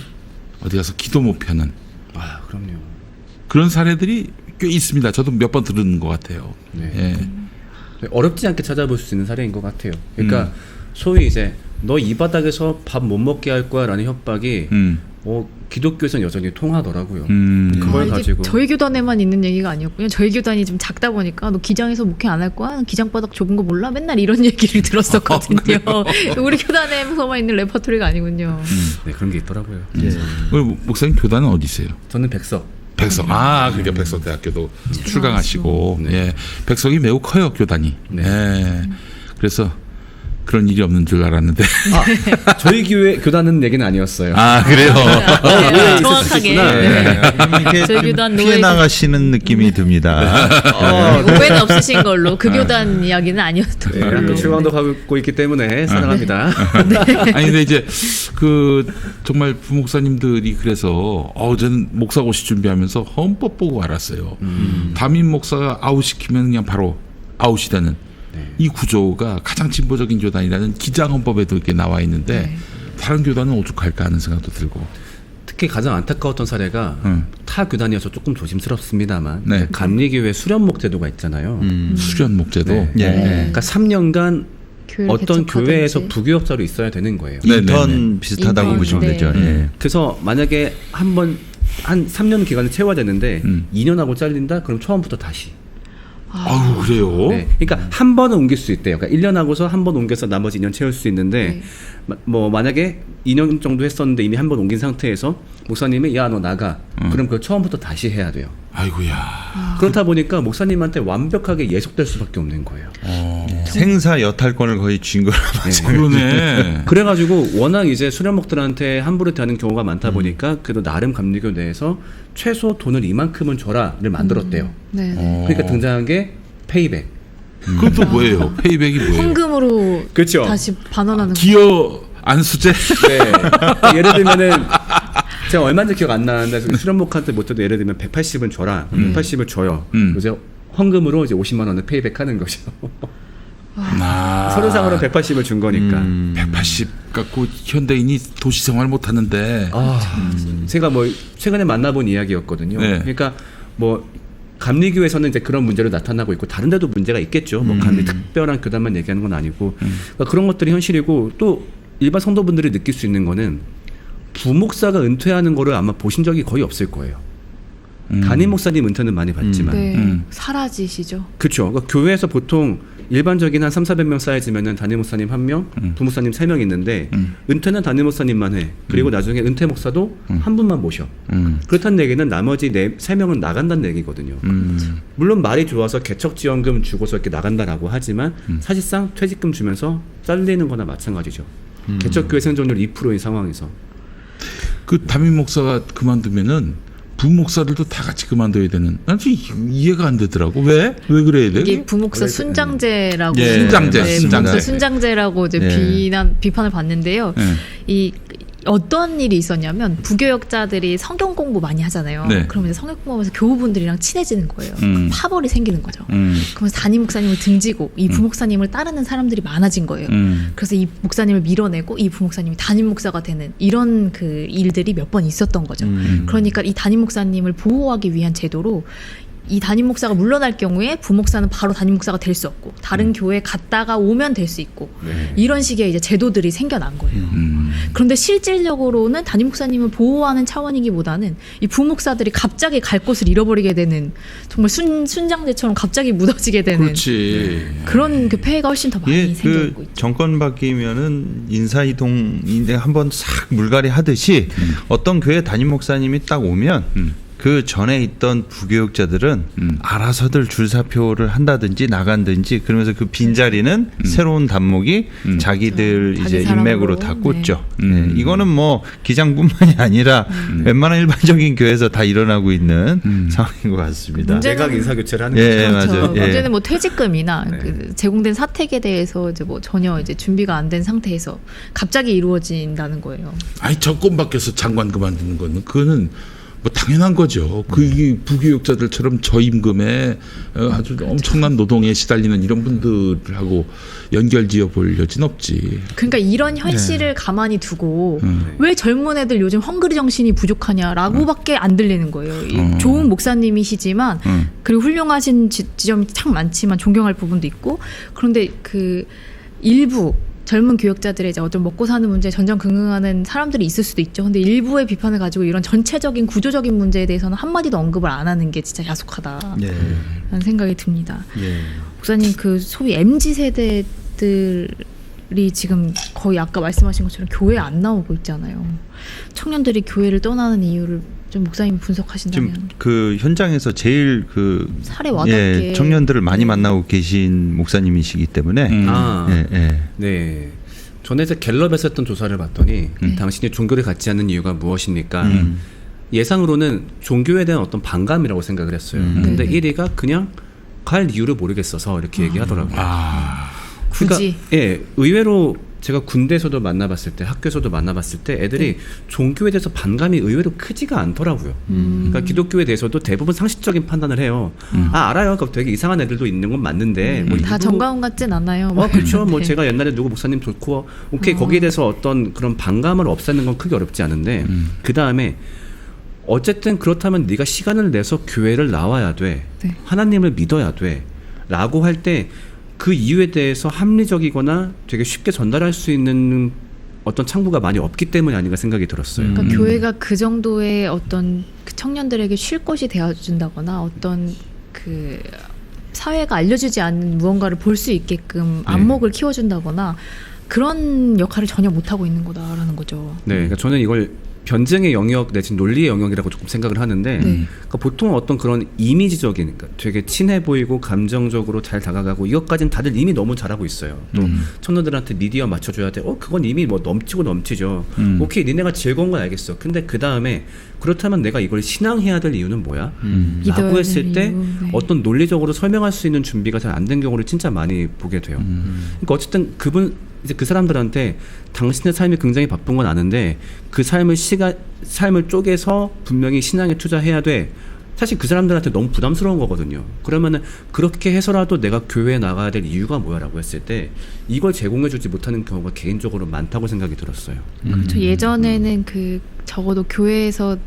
어디 가서 기도 못 펴는. 그럼요. 그런 사례들이 꽤 있습니다. 저도 몇 번 들은 것 같아요. 어렵지 않게 찾아볼 수 있는 사례인 것 같아요. 그러니까 소위 이제 너 이 바닥에서 밥 못 먹게 할 거야라는 협박이 기독교에서는 여전히 통하더라고요. 그걸 가지고 저희 교단에만 있는 얘기가 아니었군요. 저희 교단이 좀 작다 보니까 너 기장에서 목회 안 할 거야? 기장바닥 좁은 거 몰라? 맨날 이런 얘기를 들었었거든요. 우리 교단에서만 있는 레퍼토리가 아니군요. 네, 그런 게 있더라고요. 목사님 교단은 어디세요? 저는 백석. 그러니까 백석대학교도 출강하시고, 백석이 매우 커요 교단이. 그래서 그런 일이 없는 줄 알았는데. 저희 교회 교단은 얘기는 아니었어요. 그래요? 정확하게. 저희 교단 피해 나가시는 느낌이 듭니다. 오해는 없으신 걸로 그 교단 이야기는 아니었던 출강도 가고 있기 때문에 사랑합니다. 아니 근데 이제 그 정말 부목사님들이 그래서 저는 목사고시 준비하면서 헌법 보고 알았어요. 담임 목사가 아웃시키면 그냥 바로 아웃이 되는. 이 구조가 가장 진보적인 교단이라는 기장헌법에도 이렇게 나와 있는데 다른 교단은 오죽할까 하는 생각도 들고. 특히 가장 안타까웠던 사례가 타 교단이어서 조금 조심스럽습니다만 네. 감리교회 수련목 제도가 있잖아요. 수련목 제도. 네. 예. 그러니까 3년간 교회를 어떤 개척하든지. 교회에서 부교역자로 있어야 되는 거예요. 네. 인턴 비슷하다고 인턴, 보시면 네. 되죠. 예. 그래서 만약에 한 3년 기간을 채워야 되는데 2년 하고 잘린다? 그럼 처음부터 다시. 아유 그래요? 네. 그러니까 한 번은 옮길 수 있대요. 그러니까 1년 하고서 한 번 옮겨서 나머지 2년 채울 수 있는데 뭐 만약에 2년 정도 했었는데 이미 한 번 옮긴 상태에서 목사님이 야 너 나가. 그럼 그걸 처음부터 다시 해야 돼요. 아이고야. 그렇다 보니까 목사님한테 완벽하게 예속될 수밖에 없는 거예요. 생사 여탈권을 거의 쥔 거라 맞아요. 그러네. 그래가지고 워낙 이제 수련목들한테 함부로 대하는 경우가 많다 보니까 그래도 나름 감리교 내에서 최소 돈을 이만큼은 줘라를 만들었대요. 네. 그러니까 등장한 게 페이백. 그것도 뭐예요? 페이백이 뭐예요? 헌금으로 그렇죠. 다시 반환하는 거. 기여 안수제? 네. 예를 들면은 제가 얼마인지 기억 안 나는데 수련목한테 못해도 예를 들면 180은 줘라. 180을 줘요. 이제 헌금으로 이제 50만 원을 페이백하는 거죠. 서류상으로는 180을 준 거니까. 180 갖고 현대인이 도시 생활 못 하는데. 제가 뭐 최근에 만나본 이야기였거든요. 네. 그러니까 뭐 감리교에서는 이제 그런 문제로 나타나고 있고 다른 데도 문제가 있겠죠. 뭐 감리 특별한 교단만 얘기하는 건 아니고 그러니까 그런 것들이 현실이고 또 일반 성도분들이 느낄 수 있는 거는 부목사가 은퇴하는 거를 아마 보신 적이 거의 없을 거예요. 담임 목사님 은퇴는 많이 봤지만 네. 사라지시죠. 그렇죠. 그러니까 교회에서 보통 일반적인 한 3,400명 사이즈면은 담임 목사님 1명, 부목사님 3명 있는데 은퇴는 담임 목사님만 해. 그리고 나중에 은퇴 목사도 한 분만 모셔. 그렇다는 얘기는 나머지 3명은 나간다는 얘기거든요. 물론 말이 좋아서 개척지원금 주고서 이렇게 나간다라고 하지만 사실상 퇴직금 주면서 잘리는 거나 마찬가지죠. 개척교회 생존율 2%인 상황에서. 그 담임 목사가 그만두면은 부목사들도 다 같이 그만둬야 되는. 난 좀 이해가 안 되더라고. 왜? 왜 그래야 돼? 이게 부목사 순장제라고 예, 순장제, 네, 순장제. 부목사 순장제라고 이제 비판을 받는데요. 이 어떤 일이 있었냐면 부교역자들이 성경 공부 많이 하잖아요. 네. 그러면 이제 성경 공부하면서 교우분들이랑 친해지는 거예요. 그럼 파벌이 생기는 거죠. 그러면서 담임 목사님을 등지고 이 부목사님을 따르는 사람들이 많아진 거예요. 그래서 이 목사님을 밀어내고 이 부목사님이 담임 목사가 되는 이런 그 일들이 몇 번 있었던 거죠. 그러니까 이 담임 목사님을 보호하기 위한 제도로 이 담임 목사가 물러날 경우에 부목사는 바로 담임 목사가 될 수 없고 다른 교회에 갔다가 오면 될 수 있고 이런 식의 이제 제도들이 생겨난 거예요. 그런데 실질적으로는 담임 목사님을 보호하는 차원이기보다는 이 부목사들이 갑자기 갈 곳을 잃어버리게 되는 정말 순장제처럼 갑자기 묻어지게 되는 그렇지. 그런 그 폐해가 훨씬 더 많이 예, 생기고 그 있죠. 정권 바뀌면은 인사이동인데 한번 싹 물갈이 하듯이 어떤 교회 담임 목사님이 딱 오면 그 전에 있던 부교역자들은 알아서들 줄사표를 한다든지 나간든지 그러면서 그 빈자리는 새로운 단목이 자기들 자기 이제 사람으로. 인맥으로 다 꽂죠. 네, 이거는 뭐 기장뿐만이 아니라 웬만한 일반적인 교회에서 다 일어나고 있는 상황인 것 같습니다. 문제는- 내각 인사 교체를 하는 예, 거죠. 맞아요. 그렇죠. 예. 문제는 뭐 퇴직금이나 네. 그 제공된 사택에 대해서 이제 뭐 전혀 이제 준비가 안 된 상태에서 갑자기 이루어진다는 거예요. 아니 정권 바뀌어서 장관 그만두는 거는 그거는 뭐 당연한 거죠. 그 부교역자들처럼 저임금에 아주 엄청난 노동에 시달리는 이런 분들하고 연결지어 볼 여지는 없지. 그러니까 이런 현실을 가만히 두고 왜 젊은 애들 요즘 헝그리 정신이 부족하냐라고밖에 안 들리는 거예요. 이 좋은 목사님이시지만 그리고 훌륭하신 지점이 참 많지만 존경할 부분도 있고 그런데 그 일부 젊은 교역자들의 이제 어떤 먹고 사는 문제에 전전긍긍하는 사람들이 있을 수도 있죠. 근데 일부의 비판을 가지고 이런 전체적인 구조적인 문제에 대해서는 한마디도 언급을 안 하는 게 진짜 야속하다라는 예. 생각이 듭니다. 예. 목사님 그 소위 MZ 세대들이 지금 거의 아까 말씀하신 것처럼 교회에 안 나오고 있잖아요. 청년들이 교회를 떠나는 이유를 좀 목사님이 분석하신다면 지금 그 현장에서 제일 그 사례 와닿게 청년들을 많이 만나고 계신 목사님이시기 때문에 네. 전에 이제 갤럽에서 했던 조사를 봤더니 당신이 종교를 갖지 않는 이유가 무엇입니까? 예상으로는 종교에 대한 어떤 반감이라고 생각을 했어요. 근데 1위가 그냥 갈 이유를 모르겠어서 이렇게 얘기하더라고요. 굳이 그러니까, 예, 의외로 제가 군대에서도 만나봤을 때, 학교에서도 만나봤을 때 애들이 종교에 대해서 반감이 의외로 크지가 않더라고요. 그러니까 기독교에 대해서도 대부분 상식적인 판단을 해요. 알아요. 그러니까 되게 이상한 애들도 있는 건 맞는데 뭐 다 일부- 정가운 같진 않아요. 그렇죠. 뭐 네. 제가 옛날에 누구 목사님 좋고 오케이 거기에 대해서 어떤 그런 반감을 없애는 건 크게 어렵지 않은데 그 다음에 어쨌든 그렇다면 네가 시간을 내서 교회를 나와야 돼. 네. 하나님을 믿어야 돼. 라고 할 때 그 이유에 대해서 합리적이거나 되게 쉽게 전달할 수 있는 어떤 창구가 많이 없기 때문이 아닌가 생각이 들었어요. 그러니까 교회가 그 정도의 어떤 그 청년들에게 쉴 곳이 되어준다거나 어떤 그 사회가 알려주지 않는 무언가를 볼 수 있게끔 안목을 키워준다거나 그런 역할을 전혀 못하고 있는 거다라는 거죠. 네, 그러니까 저는 이걸 변증의 영역 내지는 논리의 영역이라고 조금 생각을 하는데 그러니까 보통 어떤 그런 이미지적인 그러니까 되게 친해 보이고 감정적으로 잘 다가가고 이것까지는 다들 이미 너무 잘하고 있어요. 또 청년들한테 미디어 맞춰줘야 돼. 그건 이미 뭐 넘치고 넘치죠. 오케이, 니네가 즐거운 건 알겠어. 근데 그 다음에 그렇다면 내가 이걸 신앙해야 될 이유는 뭐야? 믿어야 라고 했을 되는 때 이유, 네. 어떤 논리적으로 설명할 수 있는 준비가 잘 안 된 경우를 진짜 많이 보게 돼요. 그러니까 어쨌든 이제 그 사람들한테 당신의 삶이 굉장히 바쁜 건 아는데 그 삶을 쪼개서 분명히 신앙에 투자해야 돼. 사실 그 사람들한테 너무 부담스러운 거거든요. 그러면은 그렇게 해서라도 내가 교회에 나가야 될 이유가 뭐야라고 했을 때 이걸 제공해주지 못하는 경우가 개인적으로 많다고 생각이 들었어요. 그렇죠. 예전에는 그 적어도 교회에서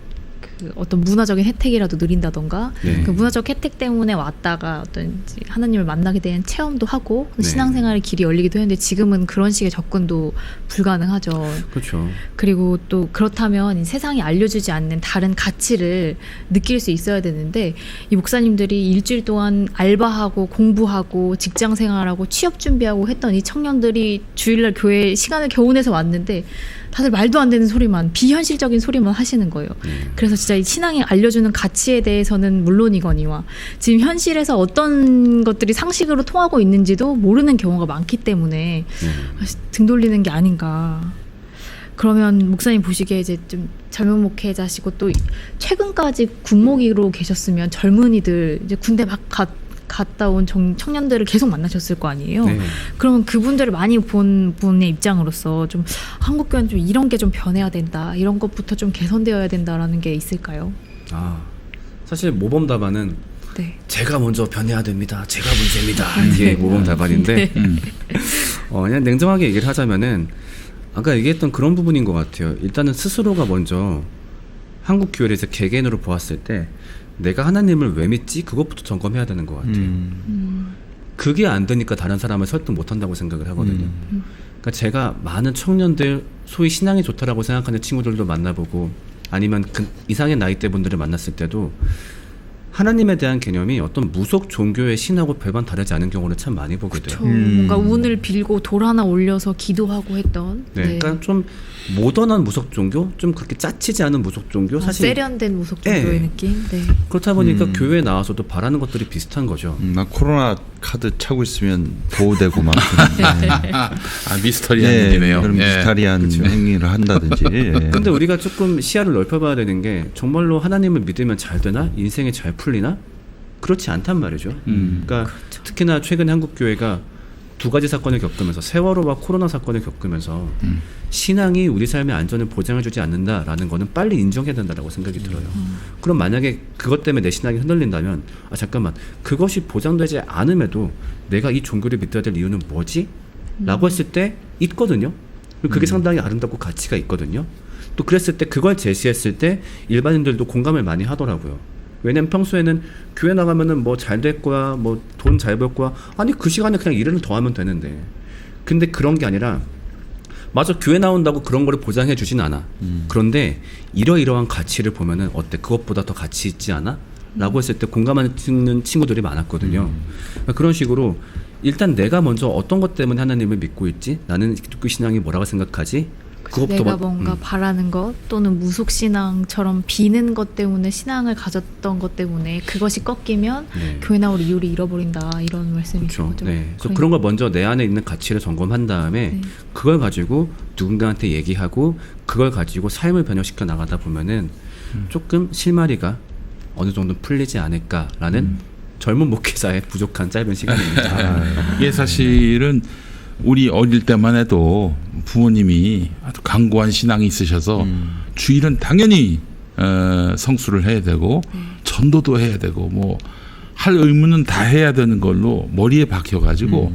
그 어떤 문화적인 혜택이라도 누린다던가 네. 그 문화적 혜택 때문에 왔다가 어떤 이제 하나님을 만나게 된 체험도 하고 네. 신앙생활의 길이 열리기도 했는데 지금은 그런 식의 접근도 불가능하죠. 그렇죠. 그리고 또 그렇다면 이 세상이 알려주지 않는 다른 가치를 느낄 수 있어야 되는데 이 목사님들이 일주일 동안 알바하고 공부하고 직장생활하고 취업 준비하고 했던 이 청년들이 주일날 교회에 시간을 겨우 내서 왔는데 다들 말도 안 되는 소리만 비현실적인 소리만 하시는 거예요. 그래서 진짜 이 신앙이 알려주는 가치에 대해서는 물론이거니와 지금 현실에서 어떤 것들이 상식으로 통하고 있는지도 모르는 경우가 많기 때문에 등 돌리는 게 아닌가. 그러면 목사님 보시기에 이제 좀 젊은 목회자시고 또 최근까지 군목이로 계셨으면 젊은이들 이제 군대 막 갔다 온 청년들을 계속 만나셨을 거 아니에요. 네. 그러면 그분들을 많이 본 분의 입장으로서 좀 한국 교회는 좀 이런 게 좀 변해야 된다. 이런 것부터 좀 개선되어야 된다라는 게 있을까요? 사실 모범 답안은 네. 제가 먼저 변해야 됩니다. 제가 문제입니다. 이게 모범 답안인데 그냥 냉정하게 얘기를 하자면은 아까 얘기했던 그런 부분인 것 같아요. 일단은 스스로가 먼저 한국 교회를 이제 개개인으로 보았을 때 내가 하나님을 왜 믿지? 그것부터 점검해야 되는 것 같아요. 그게 안 되니까 다른 사람을 설득 못 한다고 생각을 하거든요. 그러니까 제가 많은 청년들 소위 신앙이 좋다라고 생각하는 친구들도 만나보고 아니면 그 이상의 나이대 분들을 만났을 때도 하나님에 대한 개념이 어떤 무속 종교의 신하고 별반 다르지 않은 경우를 참 많이 보게 돼요. 뭔가 운을 빌고 돌 하나 올려서 기도하고 했던 네, 그러니까 좀 모던한 무속 종교, 좀 그렇게 짜치지 않은 무속 종교, 사실 세련된 무속 종교의 느낌. 네. 그렇다 보니까 교회에 나와서도 바라는 것들이 비슷한 거죠. 나 코로나 카드 차고 있으면 보호되고 막 미스터리한 얘기네요. 그런 예. 미스터리한 행위를 한다든지. 근데 우리가 조금 시야를 넓혀봐야 되는 게 정말로 하나님을 믿으면 잘 되나? 인생이 잘 풀리나? 그렇지 않단 말이죠. 그러니까 특히나 최근 한국 교회가 두 가지 사건을 겪으면서 세월호와 코로나 사건을 겪으면서 신앙이 우리 삶의 안전을 보장해주지 않는다라는 거는 빨리 인정해야 된다고 생각이 들어요. 그럼 만약에 그것 때문에 내 신앙이 흔들린다면 잠깐만 그것이 보장되지 않음에도 내가 이 종교를 믿어야 될 이유는 뭐지? 라고 했을 때 있거든요. 그게 상당히 아름답고 가치가 있거든요. 또 그랬을 때 그걸 제시했을 때 일반인들도 공감을 많이 하더라고요. 왜냐면 평소에는 교회 나가면은 뭐 잘 될 거야, 뭐 돈 잘 벌 거야. 아니 그 시간에 그냥 일을 더 하면 되는데. 근데 그런 게 아니라 맞아 교회 나온다고 그런 거를 보장해 주진 않아. 그런데 이러이러한 가치를 보면은 어때? 그것보다 더 가치 있지 않아? 라고 했을 때 공감하는 친구들이 많았거든요. 그러니까 그런 식으로 일단 내가 먼저 어떤 것 때문에 하나님을 믿고 있지? 나는 기독교 신앙이 뭐라고 생각하지? 내가 뭔가 바라는 것 또는 무속신앙처럼 비는 것 때문에 신앙을 가졌던 것 때문에 그것이 꺾이면 교회 나올 이유를 잃어버린다 이런 말씀이신 거죠. 네. 그래서 그런 걸 먼저 내 안에 있는 가치를 점검한 다음에 그걸 가지고 누군가한테 얘기하고 그걸 가지고 삶을 변형시켜 나가다 보면은 조금 실마리가 어느 정도 풀리지 않을까라는 젊은 목회자의 부족한 짧은 시간입니다. 이게 사실은 우리 어릴 때만 해도 부모님이 아주 강고한 신앙이 있으셔서 주일은 당연히 성수를 해야 되고 전도도 해야 되고 뭐 할 의무는 다 해야 되는 걸로 머리에 박혀가지고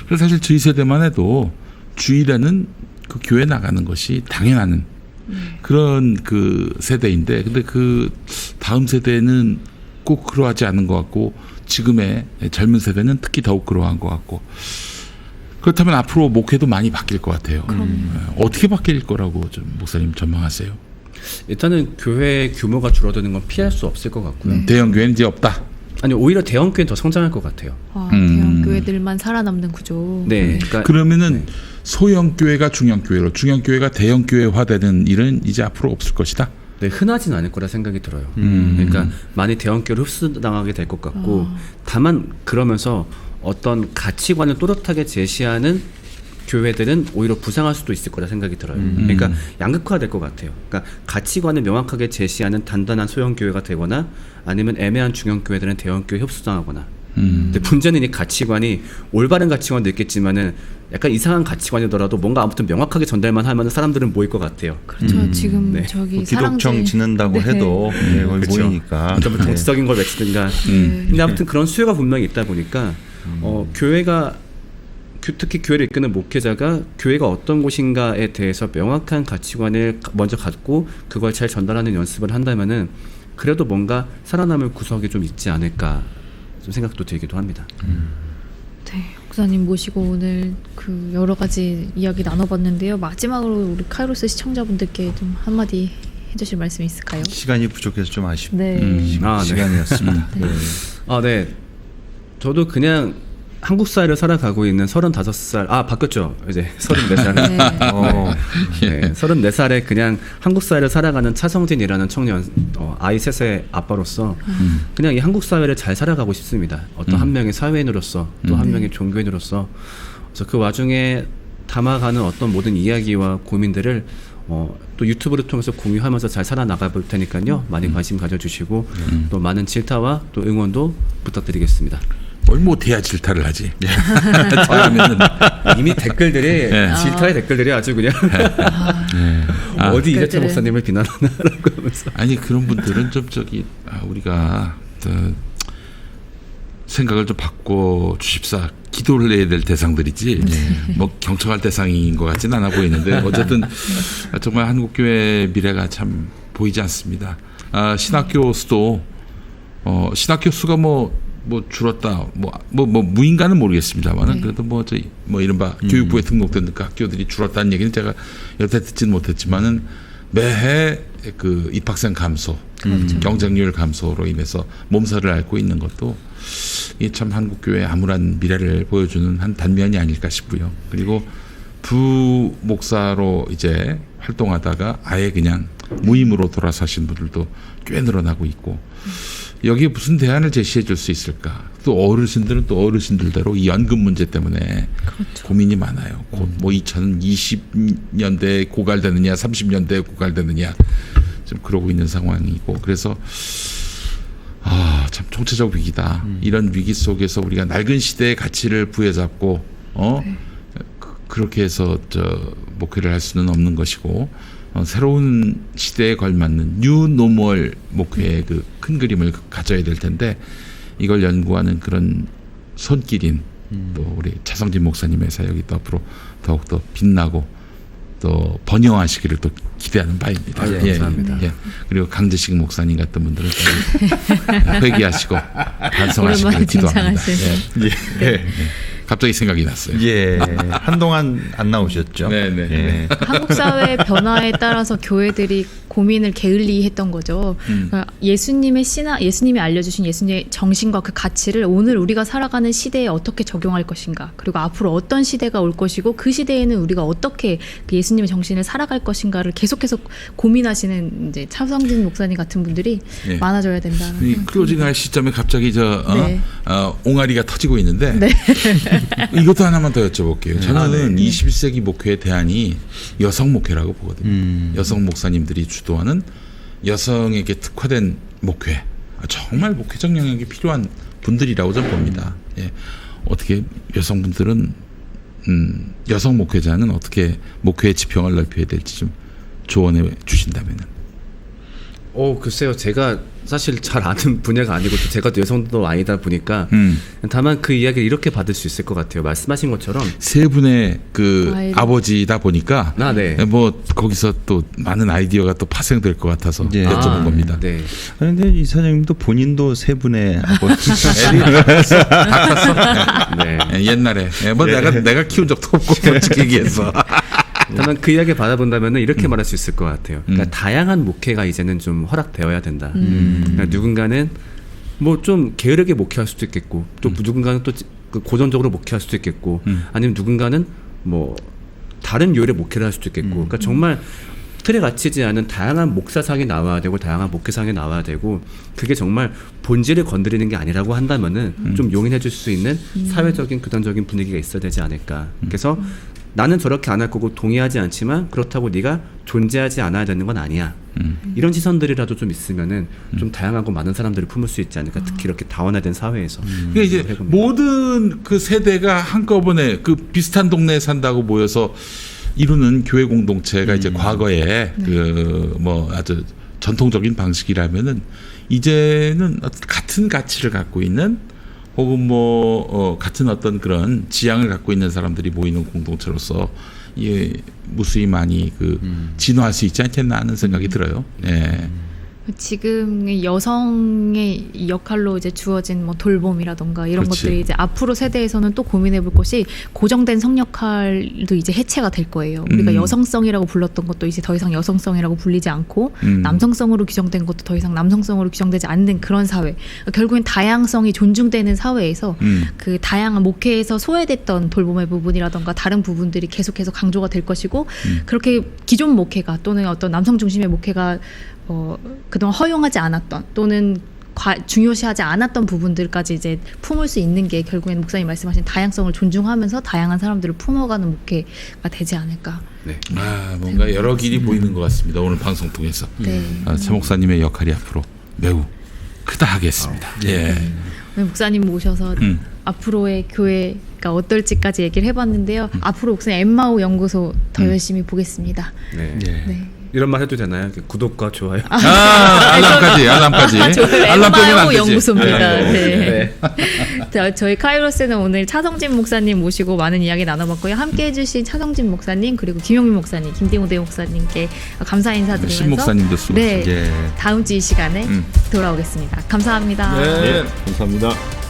그래서 사실 저희 세대만 해도 주일에는 그 교회 나가는 것이 당연한 그런 그 세대인데 근데 그 다음 세대는 꼭 그러하지 않은 것 같고 지금의 젊은 세대는 특히 더욱 그러한 것 같고 그렇다면 앞으로 목회도 많이 바뀔 것 같아요. 어떻게 바뀔 거라고 좀 목사님 전망하세요? 일단은 교회 규모가 줄어드는 건 피할 수 없을 것 같고요. 대형 교회는 이제 없다. 아니 오히려 대형 교회는 더 성장할 것 같아요. 대형 교회들만 살아남는 구조. 네, 그러니까 그러면은 소형 교회가 중형 교회로, 중형 교회가 대형 교회화되는 일은 이제 앞으로 없을 것이다. 네, 흔하진 않을 거라 생각이 들어요. 그러니까 많이 대형 교회로 흡수당하게 될 것 같고 다만 그러면서 어떤 가치관을 또렷하게 제시하는 교회들은 오히려 부상할 수도 있을 거라 생각이 들어요. 그러니까 양극화될 것 같아요. 그러니까 가치관을 명확하게 제시하는 단단한 소형 교회가 되거나 아니면 애매한 중형 교회들은 대형 교회 흡수당하거나. 근데 문제는 이 가치관이 올바른 가치관도 있겠지만은 약간 이상한 가치관이더라도 뭔가 아무튼 명확하게 전달만 하면 사람들은 모일 것 같아요. 그렇죠. 지금 네. 저기 뭐 기독청 사랑제 짓는다고 해도 거기 그렇죠. 모이니까. 좀 정치적인 걸 외치든가. 근데 아무튼 그런 수요가 분명히 있다 보니까 교회가 특히 교회를 이끄는 목회자가 교회가 어떤 곳인가에 대해서 명확한 가치관을 먼저 갖고 그걸 잘 전달하는 연습을 한다면은 그래도 뭔가 살아남을 구석이 좀 있지 않을까 좀 생각도 들기도 합니다. 네, 목사님 모시고 오늘 그 여러 가지 이야기 나눠봤는데요. 마지막으로 우리 카이로스 시청자분들께 좀 한마디 해주실 말씀이 있을까요? 시간이 부족해서 좀 아쉽 네. 시간이었습니다. 네. 저도 그냥 한국 사회를 살아가고 있는 35살, 바뀌었죠. 이제 34살. 네. 네, 34살에 그냥 한국 사회를 살아가는 차성진이라는 청년, 아이 셋의 아빠로서 그냥 이 한국 사회를 잘 살아가고 싶습니다. 어떤 한 명의 사회인으로서 또 한 명의 종교인으로서. 그래서 그 와중에 담아가는 어떤 모든 이야기와 고민들을 또 유튜브를 통해서 공유하면서 잘 살아나가 볼 테니까요. 많이 관심 가져주시고 또 많은 질타와 또 응원도 부탁드리겠습니다. 뭘 못해야 질타를 하지. 잘하면은 이미 댓글들이 질타의 댓글들이 아주 그냥 어디 이재철 목사님을 비난하나라고 하면서 아니 그런 분들은 좀 우리가 생각을 좀 바꿔 주십사 기도를 해야 될 대상들이지 뭐 경청할 대상인 것 같지는 않아 보이는데 어쨌든 정말 한국 교회 미래가 참 보이지 않습니다. 신학교 수도 신학교 수가 뭐 줄었다 뭐 무인가는 모르겠습니다만은 그래도 뭐 이른바 교육부에 등록된 학교들이 줄었다는 얘기는 제가 여태 듣지는 못했지만은 매해 그 입학생 감소, 경쟁률 감소로 인해서 몸살을 앓고 있는 것도 이 참 한국 교회의 암울한 미래를 보여주는 한 단면이 아닐까 싶고요. 그리고 부 목사로 이제 활동하다가 아예 그냥 무임으로 돌아서신 분들도 꽤 늘어나고 있고. 여기에 무슨 대안을 제시해 줄 수 있을까? 또 어르신들은 또 어르신들대로 이 연금 문제 때문에 고민이 많아요. 곧 뭐 2020년대에 고갈되느냐, 30년대에 고갈되느냐, 좀 그러고 있는 상황이고, 그래서 참 총체적 위기다. 이런 위기 속에서 우리가 낡은 시대의 가치를 부여잡고, 그렇게 해서 목회를 할 수는 없는 것이고. 새로운 시대에 걸맞는 뉴 노멀 목회의 그 큰 그림을 가져야 될 텐데 이걸 연구하는 그런 손길인 또 우리 차성진 목사님의 사역이 또 앞으로 더욱더 빛나고 또 번영하시기를 또 기대하는 바입니다. 감사합니다. 그리고 강재식 목사님 같은 분들은 회개하시고 반성하시기를 기도합니다. 갑자기 생각이 났어요. 한동안 안 나오셨죠? 네네. 한국 사회의 변화에 따라서 교회들이 고민을 게을리했던 거죠. 그러니까 예수님이 알려주신 예수님의 정신과 그 가치를 오늘 우리가 살아가는 시대에 어떻게 적용할 것인가, 그리고 앞으로 어떤 시대가 올 것이고 그 시대에는 우리가 어떻게 그 예수님의 정신을 살아갈 것인가를 계속해서 고민하시는 이제 차성진 목사님 같은 분들이 많아져야 된다는. 이 클로징할 시점에 갑자기 옹알이가 터지고 있는데. 이것도 하나만 더 여쭤볼게요. 저는 21세기 목회의 대안이 여성 목회라고 보거든요. 여성 목사님들이 주도하는 여성에게 특화된 목회. 정말 목회적 영역이 필요한 분들이라고 저는 봅니다. 어떻게 여성분들은 여성 목회자는 어떻게 목회의 지평을 넓혀야 될지 좀 조언해 주신다면은. 글쎄요. 제가 사실 잘 아는 분야가 아니고 또 제가 또 여성도 아니다 보니까 다만 그 이야기를 이렇게 받을 수 있을 것 같아요. 말씀하신 것처럼 세 분의 그 아버지다 보니까 네. 뭐 거기서 또 많은 아이디어가 또 파생될 것 같아서 네. 여쭤본 겁니다. 네. 그런데 이사장님도 본인도 세 분의 아버지. 네. 옛날에 뭐 내가 키운 적도 없고 솔직히 얘기해서. 다만 그 이야기 받아본다면 이렇게 말할 수 있을 것 같아요. 그러니까 다양한 목회가 이제는 좀 허락되어야 된다. 그러니까 누군가는 뭐 좀 게으르게 목회할 수도 있겠고, 또 누군가는 또 고전적으로 목회할 수도 있겠고, 아니면 누군가는 뭐 다른 요일에 목회를 할 수도 있겠고, 그러니까 정말 틀에 갇히지 않은 다양한 목사상이 나와야 되고, 다양한 목회상이 나와야 되고, 그게 정말 본질을 건드리는 게 아니라고 한다면은 좀 용인해줄 수 있는 사회적인 교단적인 분위기가 있어야 되지 않을까. 그래서 나는 저렇게 안 할 거고 동의하지 않지만 그렇다고 네가 존재하지 않아야 되는 건 아니야. 이런 시선들이라도 좀 있으면은 좀 다양하고 많은 사람들을 품을 수 있지 않을까. 특히 이렇게 다원화된 사회에서. 그러니까 이제 모든 그 세대가 한꺼번에 그 비슷한 동네에 산다고 모여서 이루는 교회 공동체가 이제 과거에 그 뭐 아주 전통적인 방식이라면은 이제는 같은 가치를 갖고 있는 혹은 뭐 같은 어떤 그런 지향을 갖고 있는 사람들이 모이는 공동체로서 무수히 많이 그 진화할 수 있지 않겠나 하는 생각이 들어요. 예. 지금 여성의 역할로 이제 주어진 뭐 돌봄이라던가 이런 그렇지. 것들이 이제 앞으로 세대에서는 또 고민해볼 것이 고정된 성 역할도 이제 해체가 될 거예요. 우리가 여성성이라고 불렀던 것도 이제 더 이상 여성성이라고 불리지 않고 남성성으로 규정된 것도 더 이상 남성성으로 규정되지 않는 그런 사회. 그러니까 결국엔 다양성이 존중되는 사회에서 그 다양한 목회에서 소외됐던 돌봄의 부분이라던가 다른 부분들이 계속해서 강조가 될 것이고 그렇게 기존 목회가 또는 어떤 남성 중심의 목회가 그동안 허용하지 않았던 또는 중요시하지 않았던 부분들까지 이제 품을 수 있는 게 결국엔 목사님 말씀하신 다양성을 존중하면서 다양한 사람들을 품어가는 목회가 되지 않을까. 네. 뭔가 여러 길이 보이는 것 같습니다. 오늘 방송 통해서. 차 목사님의 역할이 앞으로 매우 크다 하겠습니다. 예. 오늘 목사님 모셔서 앞으로의 교회가 어떨지까지 얘기를 해봤는데요. 앞으로 목사님 엠마오 연구소 더 열심히 보겠습니다. 네. 네. 이런 말 해도 되나요? 구독과 좋아요. 알람까지. 알람 빼면 안 엠마오 되지. 연구소입니다. 네. 네. 저희 카이로스는 오늘 차성진 목사님 모시고 많은 이야기 나눠봤고요. 함께해 주신 차성진 목사님 그리고 김용민 목사님, 김대웅 대 목사님께 감사 인사드리면서 신 목사님도 수고하셨습니다. 다음 주 이 시간에 돌아오겠습니다. 감사합니다. 네, 감사합니다.